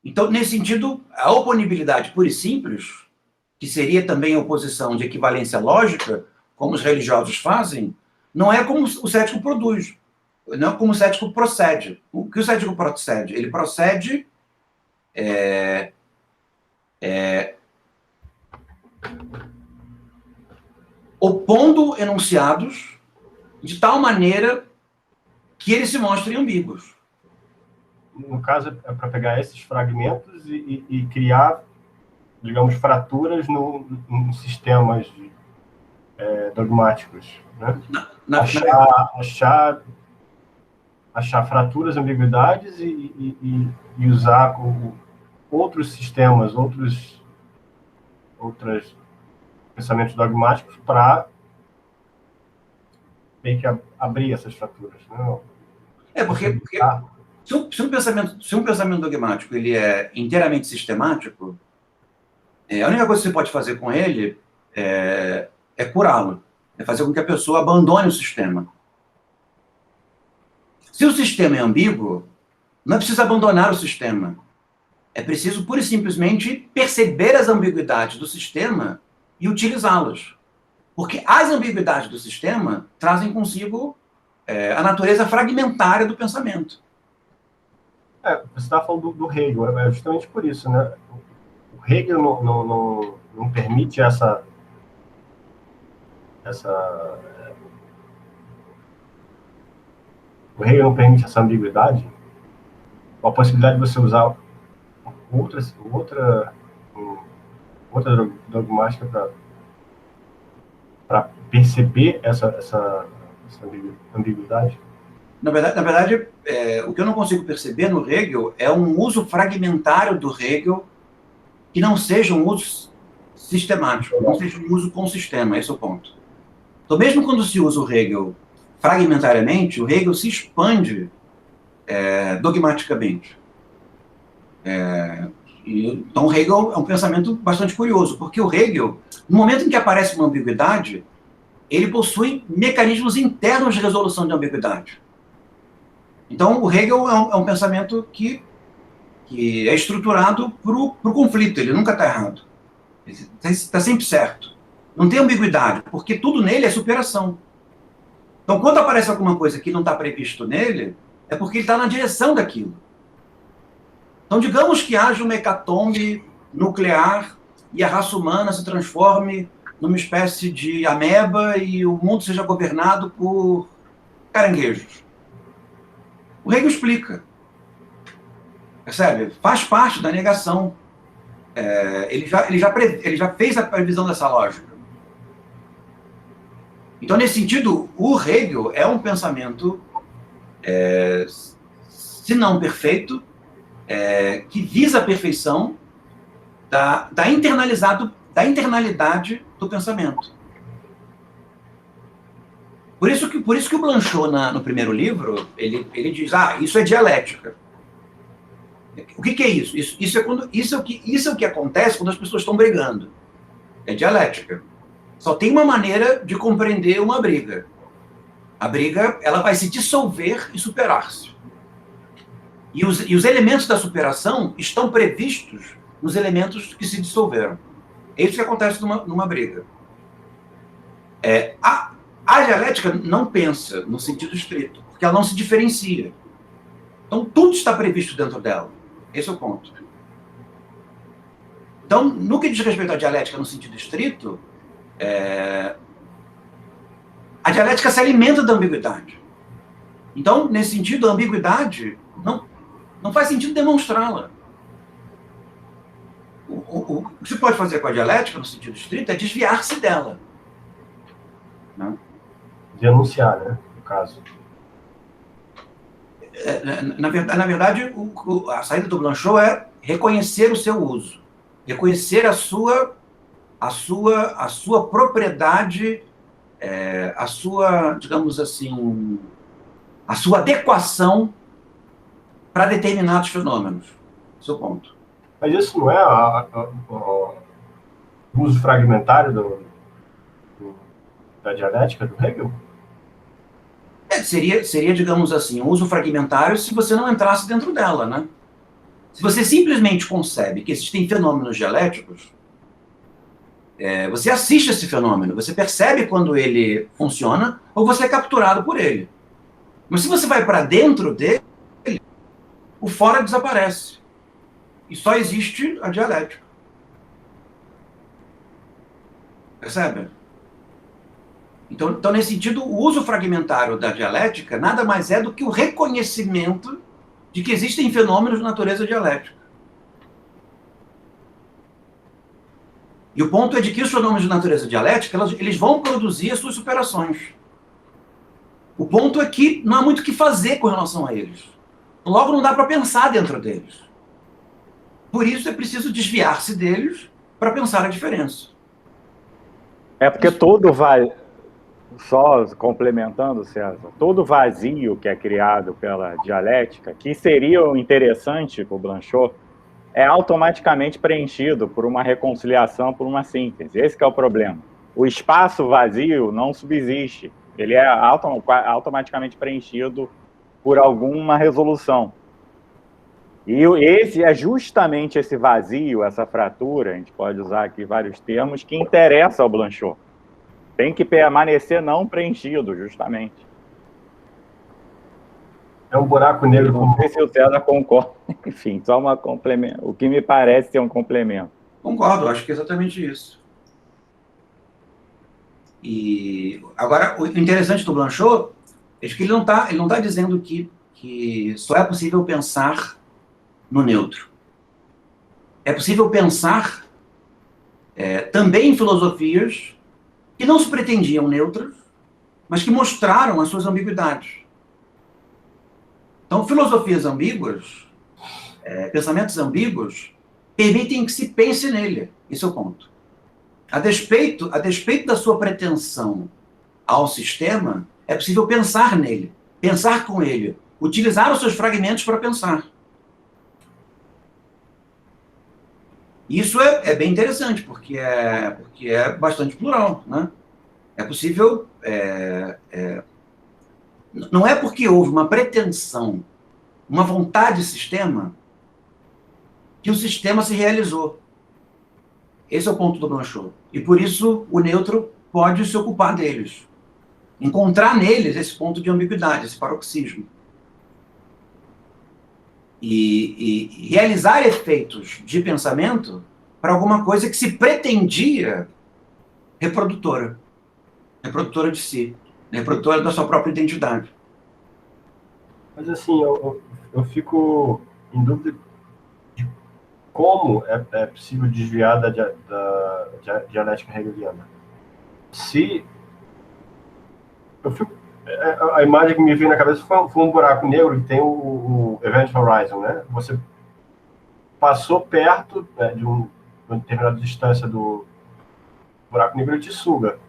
Então, nesse sentido, a oponibilidade pura e simples, que seria também a oposição de equivalência lógica, como os religiosos fazem, não é como o cético produz. Não é como o cético procede. O que o cético procede? Ele procede opondo enunciados de tal maneira que eles se mostrem ambíguos. No caso, é para pegar esses fragmentos e criar, digamos, fraturas em sistemas dogmáticos, né? Na- Achar fraturas, ambiguidades e usar outros sistemas, outros pensamentos dogmáticos para meio que abrir essas fraturas, né? porque se um pensamento dogmático ele é inteiramente sistemático, a única coisa que você pode fazer com ele é curá-lo, é fazer com que a pessoa abandone o sistema. Se o sistema é ambíguo, não é preciso abandonar o sistema. É preciso, pura e simplesmente, perceber as ambiguidades do sistema e utilizá-las. Porque as ambiguidades do sistema trazem consigo a natureza fragmentária do pensamento. Você está falando do Hegel, é justamente por isso, né? O Hegel não permite essa o Hegel não permite essa ambiguidade, a possibilidade de você usar outra dogmática para perceber essa ambiguidade. Na verdade, o que eu não consigo perceber no Hegel é um uso fragmentário do Hegel que não seja um uso sistemático, não seja um uso com sistema, esse é o ponto. Então, mesmo quando se usa o Hegel fragmentariamente, o Hegel se expande dogmaticamente. Então, o Hegel é um pensamento bastante curioso, porque o Hegel, no momento em que aparece uma ambiguidade, ele possui mecanismos internos de resolução de ambiguidade. Então, o Hegel é um pensamento que é estruturado para o conflito, ele nunca está errado. Ele está sempre certo. Não tem ambiguidade, porque tudo nele é superação. Então, quando aparece alguma coisa que não está previsto nele, é porque ele está na direção daquilo. Então, digamos que haja uma hecatombe nuclear e a raça humana se transforme numa espécie de ameba e o mundo seja governado por caranguejos. O Hegel explica. Percebe? Faz parte da negação. Ele já fez a previsão dessa lógica. Então, nesse sentido, o Hegel é um pensamento, se não perfeito, que visa a perfeição da internalidade do pensamento. Por isso que o Blanchot, no primeiro livro, ele diz, isso é dialética. O que é isso? Isso é o que acontece quando as pessoas estão brigando. É dialética. Só tem uma maneira de compreender uma briga. A briga, ela vai se dissolver e superar-se. E os elementos da superação estão previstos nos elementos que se dissolveram. É isso que acontece numa briga. A dialética não pensa no sentido estrito, porque ela não se diferencia. Então, tudo está previsto dentro dela. Esse é o ponto. Então, no que diz respeito à dialética no sentido estrito, a dialética se alimenta da ambiguidade. Então, nesse sentido, a ambiguidade não faz sentido demonstrá-la. O que se pode fazer com a dialética, no sentido estrito, é desviar-se dela. Não? Denunciar, né? No caso. Na verdade, a saída do Blanchot é reconhecer o seu uso. Reconhecer a sua propriedade, a sua, digamos assim, a sua adequação para determinados fenômenos. Esse é o ponto. Mas isso não é o uso fragmentário da dialética do Hegel? Seria, digamos assim, um uso fragmentário se você não entrasse dentro dela, né? Se você simplesmente concebe que existem fenômenos dialéticos, você assiste esse fenômeno, você percebe quando ele funciona ou você é capturado por ele. Mas se você vai para dentro dele, o fora desaparece. E só existe a dialética. Percebe? Então, nesse sentido, o uso fragmentário da dialética nada mais é do que o reconhecimento de que existem fenômenos de natureza dialética. E o ponto é de que os fenômenos de natureza dialética, eles vão produzir as suas superações. O ponto é que não há muito o que fazer com relação a eles. Logo, não dá para pensar dentro deles. Por isso é preciso desviar-se deles para pensar a diferença. É porque todo vai, só complementando, César, todo vazio que é criado pela dialética, que seria interessante para o Blanchot, é automaticamente preenchido por uma reconciliação, por uma síntese. Esse que é o problema. O espaço vazio não subsiste. Ele é automaticamente preenchido por alguma resolução. E esse é justamente esse vazio, essa fratura, a gente pode usar aqui vários termos, que interessa ao Blanchot. Tem que permanecer não preenchido, justamente. É um buraco negro. Não sei se o César concorda. Enfim, só uma complemento. O que me parece ser um complemento. Concordo, acho que é exatamente isso. E agora, o interessante do Blanchot é que ele não tá dizendo que só é possível pensar no neutro. É possível pensar também em filosofias que não se pretendiam neutras, mas que mostraram as suas ambiguidades. Então, filosofias ambíguas, pensamentos ambíguos, permitem que se pense nele. Esse é o ponto. A despeito da sua pretensão ao sistema, é possível pensar nele, pensar com ele, utilizar os seus fragmentos para pensar. Isso é bem interessante, porque é bastante plural, né? É possível... não é porque houve uma pretensão, uma vontade de sistema, que o sistema se realizou. Esse é o ponto do Blanchot. E por isso o neutro pode se ocupar deles. Encontrar neles esse ponto de ambiguidade, esse paroxismo. E realizar efeitos de pensamento para alguma coisa que se pretendia reprodutora de si, reprodutora da sua própria identidade. Mas assim, eu fico em dúvida de como é possível desviar da dialética hegeliana. Se eu fico, a imagem que me veio na cabeça foi um buraco negro que tem o Event Horizon, né? Você passou perto, né, de uma determinada distância do buraco negro, ele te suga.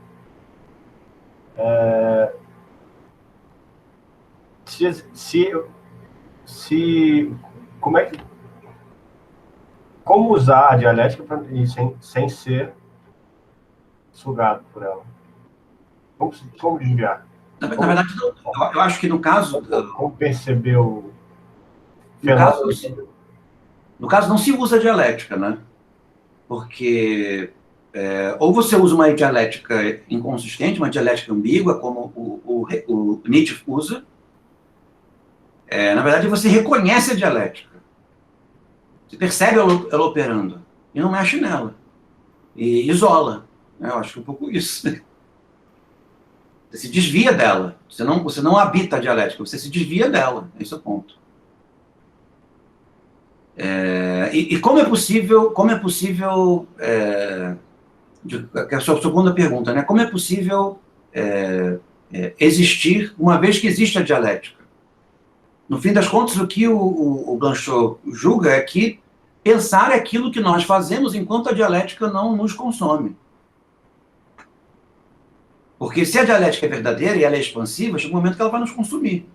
Como usar a dialética sem ser sugado por ela? Como desviar? Na verdade, eu acho que no caso... Como perceber o fenômeno? No caso, não se usa dialética, né? Porque ou você usa uma dialética inconsistente, uma dialética ambígua, como o Nietzsche usa. Na verdade, você reconhece a dialética. Você percebe ela operando e não mexe nela. E isola. Eu acho que é um pouco isso. Você se desvia dela. Você não habita a dialética, você se desvia dela. Esse é o ponto. E como é possível que é a sua segunda pergunta, né? Como é possível existir uma vez que existe a dialética? No fim das contas, o que o Blanchot julga é que pensar é aquilo que nós fazemos enquanto a dialética não nos consome. Porque se a dialética é verdadeira e ela é expansiva, chega um momento que ela vai nos consumir.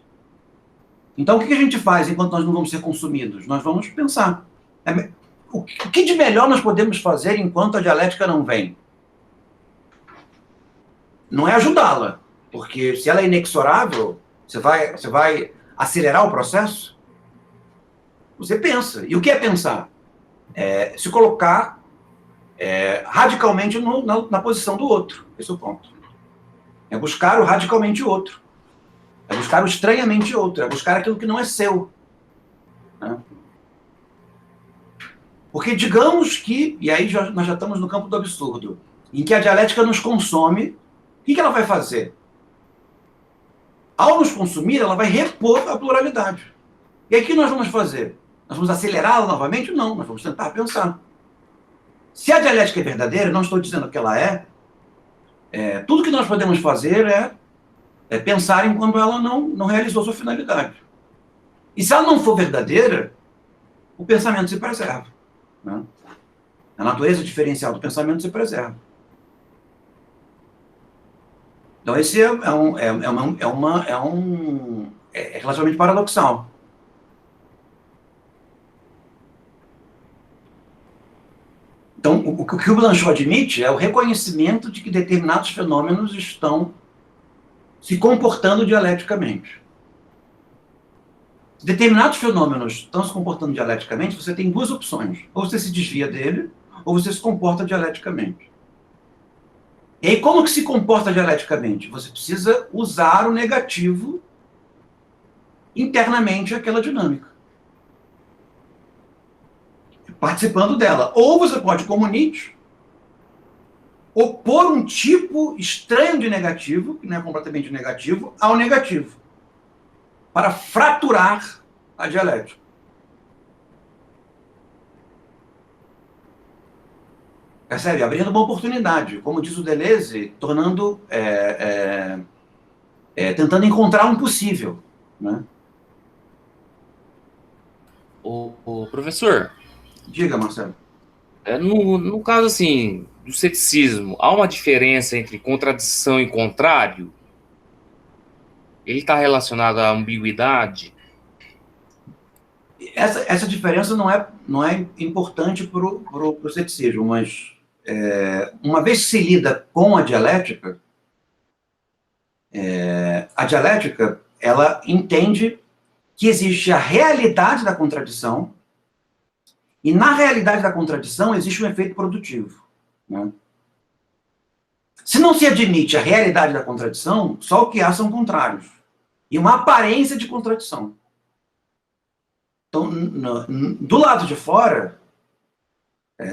Então, o que a gente faz enquanto nós não vamos ser consumidos? Nós vamos pensar. O que de melhor nós podemos fazer enquanto a dialética não vem? Não é ajudá-la, porque se ela é inexorável, você vai acelerar o processo? Você pensa. E o que é pensar? Se colocar radicalmente na posição do outro. Esse é o ponto. É buscar o radicalmente outro. É buscar o estranhamente outro. É buscar aquilo que não é seu. Né? Porque digamos que, e aí nós já estamos no campo do absurdo, em que a dialética nos consome, o que ela vai fazer? Ao nos consumir, ela vai repor a pluralidade. E aí o que nós vamos fazer? Nós vamos acelerá-la novamente? Não, nós vamos tentar pensar. Se a dialética é verdadeira, não estou dizendo que ela tudo que nós podemos fazer é pensar em quando ela não realizou sua finalidade. E se ela não for verdadeira, o pensamento se preserva, né? A natureza diferencial do pensamento se preserva. Então, esse é relativamente paradoxal. Então, o que o Blanchot admite é o reconhecimento de que determinados fenômenos estão se comportando dialeticamente. Se determinados fenômenos estão se comportando dialeticamente, você tem duas opções. Ou você se desvia dele, ou você se comporta dialeticamente. E aí, como que se comporta dialeticamente? Você precisa usar o negativo internamente àquela dinâmica, participando dela. Ou você pode, como Nietzsche, opor um tipo estranho de negativo, que não é completamente negativo, ao negativo, para fraturar a dialética. Percebe? Abrindo uma oportunidade, como diz o Deleuze, tornando, tentando encontrar um possível, né? O professor, Diga, Marcelo. no caso assim do ceticismo, há uma diferença entre contradição e contrário? Ele está relacionado à ambiguidade? Essa diferença não é importante para o ceticismo, mas uma vez que se lida com a dialética ela entende que existe a realidade da contradição e na realidade da contradição existe um efeito produtivo, né? Se não se admite a realidade da contradição, só o que há são contrários e uma aparência de contradição. Então, do lado de fora,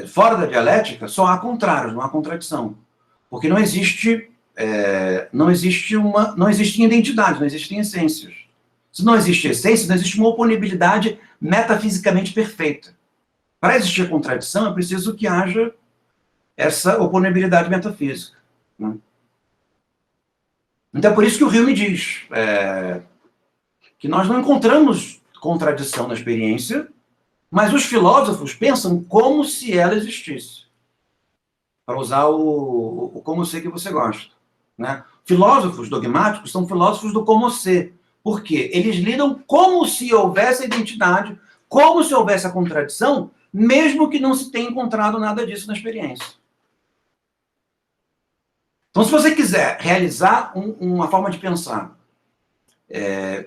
fora da dialética, só há contrários, não há contradição. Porque não existe identidade, não existem essências. Se não existe essência, não existe uma oponibilidade metafisicamente perfeita. Para existir contradição, é preciso que haja essa oponibilidade metafísica, né? Então é por isso que o Hume diz que nós não encontramos contradição na experiência, mas os filósofos pensam como se ela existisse. Para usar o como ser que você gosta, né? Filósofos dogmáticos são filósofos do como ser. Por quê? Eles lidam como se houvesse a identidade, como se houvesse a contradição, mesmo que não se tenha encontrado nada disso na experiência. Então, se você quiser realizar uma forma de pensar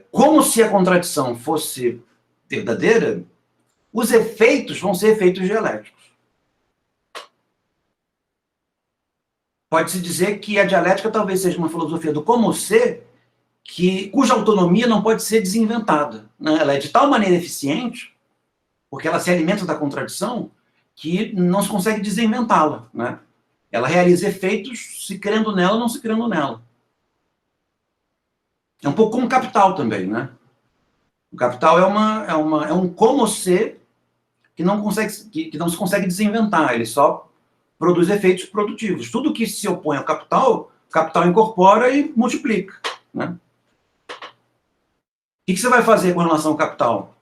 como se a contradição fosse verdadeira, os efeitos vão ser efeitos dialéticos. Pode-se dizer que a dialética talvez seja uma filosofia do como ser, cuja autonomia não pode ser desinventada, né? Ela é de tal maneira eficiente, porque ela se alimenta da contradição, que não se consegue desinventá-la, né? Ela realiza efeitos se crendo nela ou não se crendo nela. É um pouco como o Capital também, né? O Capital é um como ser que não se consegue desinventar, ele só produz efeitos produtivos. Tudo que se opõe ao capital, o capital incorpora e multiplica, né? O que você vai fazer com relação ao capital?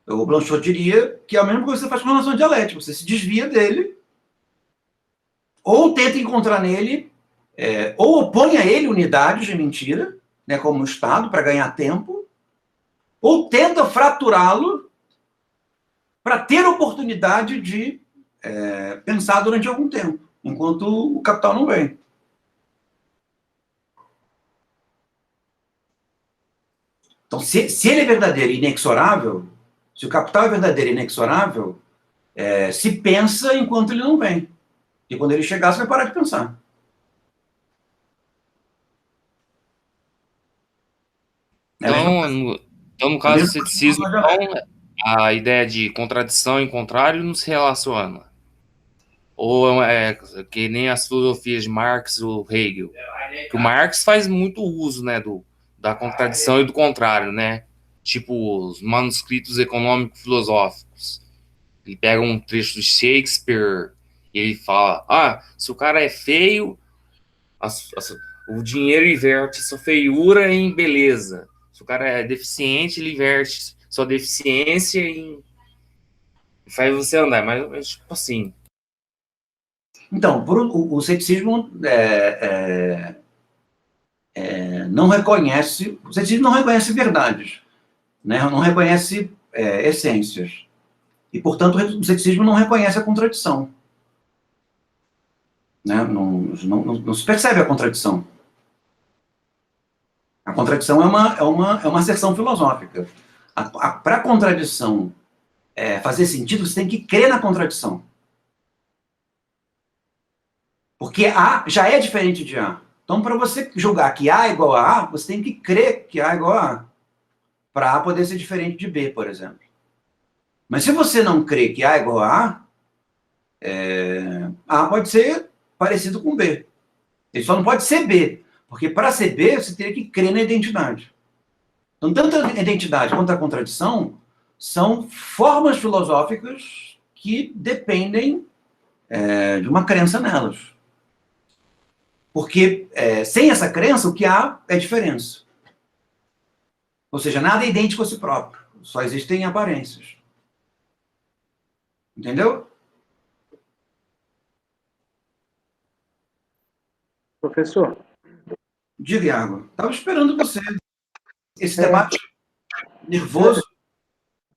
O Blanchot diria que é a mesma coisa que você faz com relação à dialética. Você se desvia dele, ou tenta encontrar nele, ou opõe a ele unidades de mentira, né, como o Estado, para ganhar tempo, ou tenta fraturá-lo para ter oportunidade de pensar durante algum tempo, enquanto o capital não vem. Então, se ele é verdadeiro e inexorável, se o capital é verdadeiro e inexorável, se pensa enquanto ele não vem. E quando ele chegar, você vai parar de pensar. Então, no caso do ceticismo, a ideia de contradição e contrário não se relaciona. Ou que nem as filosofias de Marx ou Hegel. Que o Marx faz muito uso, né, da contradição e do contrário, né? Tipo os manuscritos econômico-filosóficos. Ele pega um trecho de Shakespeare E ele fala, se o cara é feio, o dinheiro inverte sua feiura em beleza. Se o cara é deficiente, ele inverte sua deficiência em... faz você andar. Mas tipo assim... Então, o ceticismo não reconhece... O ceticismo não reconhece verdades, né? Não reconhece essências. E, portanto, o ceticismo não reconhece a contradição. Né? Não se percebe a contradição. A contradição é uma asserção filosófica. Para a contradição fazer sentido, você tem que crer na contradição. Porque A já é diferente de A. Então, para você julgar que A é igual a A, você tem que crer que A é igual a A. Para A poder ser diferente de B, por exemplo. Mas se você não crê que A é igual a A pode ser parecido com B. Ele só não pode ser B. Porque para ser B, você teria que crer na identidade. Então, tanto a identidade quanto a contradição são formas filosóficas que dependem de uma crença nelas. Porque sem essa crença, o que há é diferença. Ou seja, nada é idêntico a si próprio. Só existem aparências. Entendeu? Professor? Diga, Iago. Estava esperando você. Esse debate nervoso.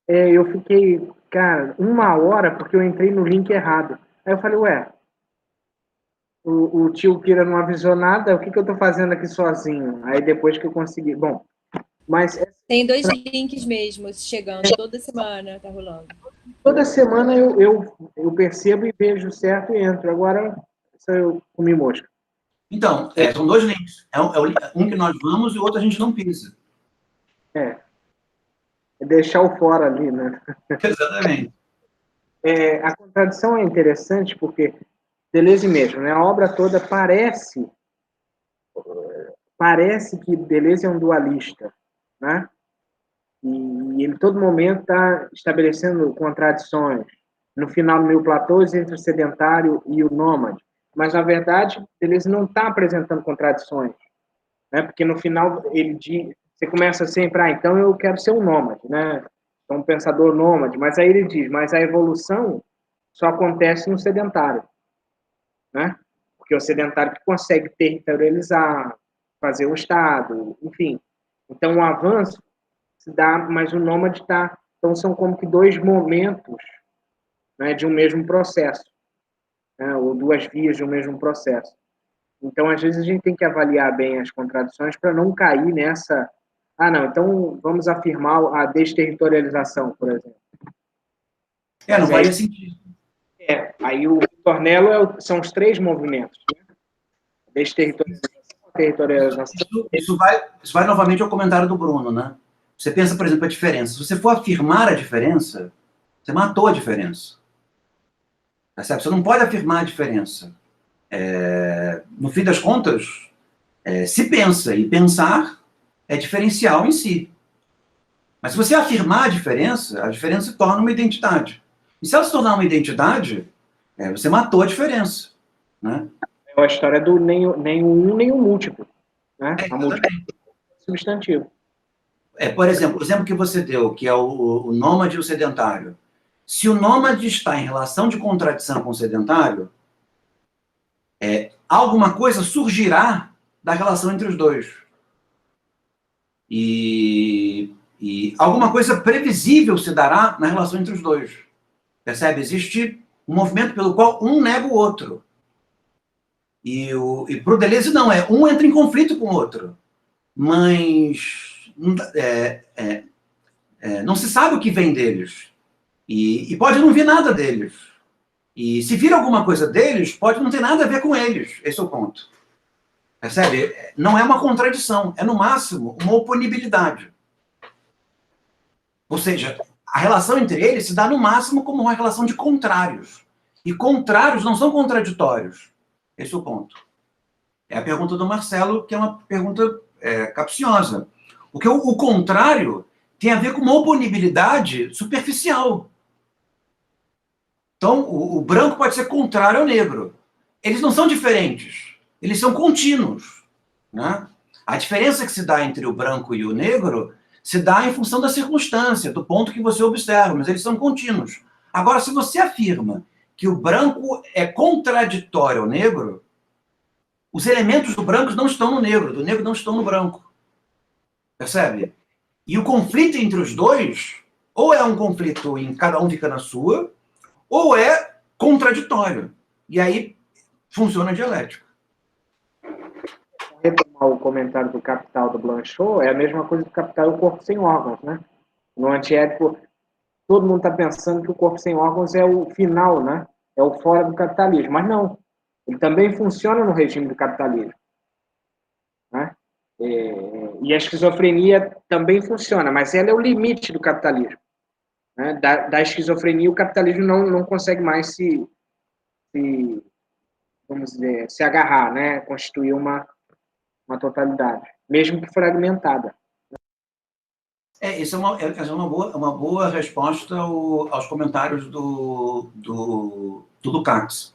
Eu fiquei, cara, 1 hora porque eu entrei no link errado. Aí eu falei, o tio Kira não avisou nada, o que eu tô fazendo aqui sozinho? Aí depois que eu consegui... Bom, mas... Tem 2 links mesmo chegando toda semana, tá rolando. Toda semana eu percebo e vejo certo e entro. Agora, eu comi mosca. Então, são 2 links. Um que nós vamos e o outro a gente não pisa. É deixar o fora ali, né? Exatamente. A contradição é interessante porque Deleuze mesmo, né? A obra toda parece que Deleuze é um dualista, né? E ele, todo momento, está estabelecendo contradições. No final, no Neoplatôs, entre o sedentário e o nômade. Mas, na verdade, Deleuze não está apresentando contradições. Né? Porque, no final, ele diz... Você começa sempre, então eu quero ser um nômade, né? Um pensador nômade. Mas aí ele diz, mas a evolução só acontece no sedentário. Né? Porque é o sedentário que consegue territorializar, fazer um Estado, enfim. Então, o avanço se dá, mas o nômade está... Então, são como que 2 momentos, né, de um mesmo processo, né, ou 2 vias de um mesmo processo. Então, às vezes, a gente tem que avaliar bem as contradições para não cair nessa... não, então vamos afirmar a desterritorialização, por exemplo. Não faria sentido. Aí o Tornello são os 3 movimentos, né? Desterritorialização, territorialização... Isso vai novamente ao comentário do Bruno, né? Você pensa, por exemplo, a diferença. Se você for afirmar a diferença, você matou a diferença. Percebe? Você não pode afirmar a diferença. No fim das contas, se pensa, e pensar é diferencial em si. Mas se você afirmar a diferença se torna uma identidade. E se ela se tornar uma identidade, você matou a diferença. Né? É a história do nem o um, nem o múltiplo. Né? A múltiplo é substantivo. Por exemplo, o exemplo que você deu, que é o nômade e o sedentário. Se o nômade está em relação de contradição com o sedentário, alguma coisa surgirá da relação entre os dois. E alguma coisa previsível se dará na relação entre os dois. Percebe? Existe um movimento pelo qual um nega o outro. E para o Deleuze não, um entra em conflito com o outro. Mas não se sabe o que vem deles. E pode não vir nada deles. E se vir alguma coisa deles, pode não ter nada a ver com eles. Esse é o ponto. Percebe? Não é uma contradição. É, no máximo, uma oponibilidade. Ou seja, a relação entre eles se dá, no máximo, como uma relação de contrários. E contrários não são contraditórios. Esse é o ponto. É a pergunta do Marcelo, que é uma pergunta capciosa. Porque o contrário tem a ver com uma oponibilidade superficial. Então, o branco pode ser contrário ao negro. Eles não são diferentes, eles são contínuos, né? A diferença que se dá entre o branco e o negro se dá em função da circunstância, do ponto que você observa, mas eles são contínuos. Agora, se você afirma que o branco é contraditório ao negro, os elementos do branco não estão no negro, do negro não estão no branco. Percebe? E o conflito entre os dois, ou é um conflito em cada um fica na sua, ou é contraditório. E aí funciona a dialética. Retomar o comentário do Capital do Blanchot, é a mesma coisa que o Capital e o corpo sem órgãos, né? No antiético, todo mundo está pensando que o corpo sem órgãos é o final, né? É o fora do capitalismo, mas não. Ele também funciona no regime do capitalismo, né? E a esquizofrenia também funciona, mas ela é o limite do capitalismo, né? Da esquizofrenia, o capitalismo não consegue mais vamos dizer, se agarrar, né? Constituir uma totalidade, mesmo que fragmentada. Isso é uma boa resposta aos comentários do Lukács.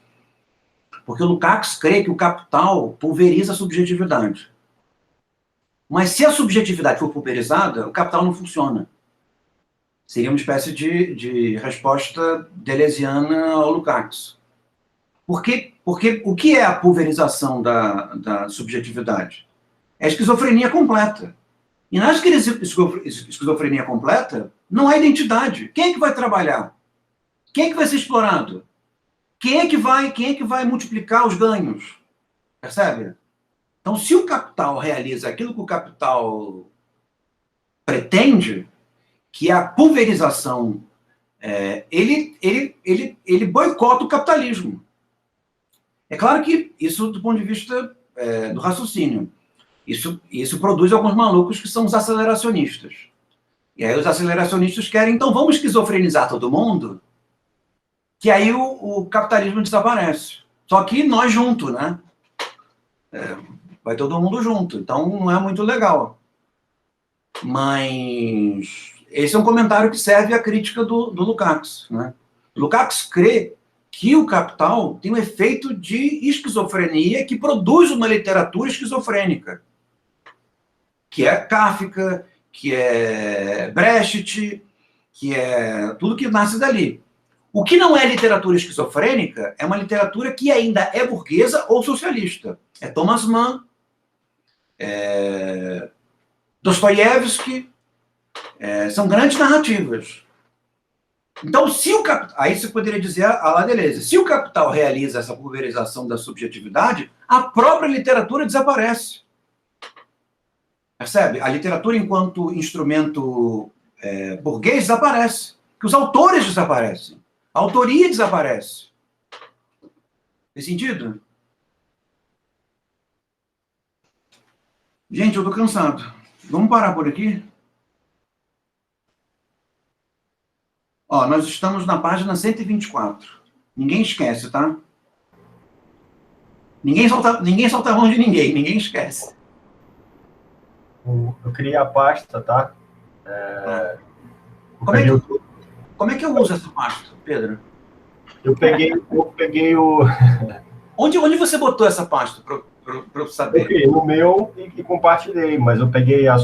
Porque o Lukács crê que o capital pulveriza a subjetividade. Mas se a subjetividade for pulverizada, o capital não funciona. Seria uma espécie de resposta deleuziana ao Lukács. Porque o que é a pulverização da subjetividade? É a esquizofrenia completa. E na esquizofrenia completa, não há identidade. Quem é que vai trabalhar? Quem é que vai ser explorado? Quem é que vai multiplicar os ganhos? Percebe? Então, se o capital realiza aquilo que o capital pretende, que é a pulverização, ele boicota o capitalismo. É claro que isso do ponto de vista do raciocínio. Isso produz alguns malucos que são os aceleracionistas. E aí os aceleracionistas querem, então vamos esquizofrenizar todo mundo, que aí o capitalismo desaparece. Só que nós juntos, né? Vai todo mundo junto. Então não é muito legal. Mas esse é um comentário que serve à crítica do Lukács, né? Lukács crê que o capital tem um efeito de esquizofrenia que produz uma literatura esquizofrênica, que é Kafka, que é Brecht, que é tudo que nasce dali. O que não é literatura esquizofrênica é uma literatura que ainda é burguesa ou socialista. É Thomas Mann, Dostoiévski, são grandes narrativas. Então, se o capital... Aí você poderia dizer a lá Deleuze, se o capital realiza essa pulverização da subjetividade, a própria literatura desaparece. Percebe? A literatura enquanto instrumento burguês desaparece. Que os autores desaparecem. A autoria desaparece. Tem sentido? Gente, eu estou cansado. Vamos parar por aqui? Ó, nós estamos na página 124. Ninguém esquece, tá? Ninguém solta a mão de ninguém esquece. Eu criei a pasta, tá? Como é que eu uso essa pasta, Pedro? Eu peguei o... Onde você botou essa pasta, para eu saber? Eu criei no meu e compartilhei, mas eu peguei a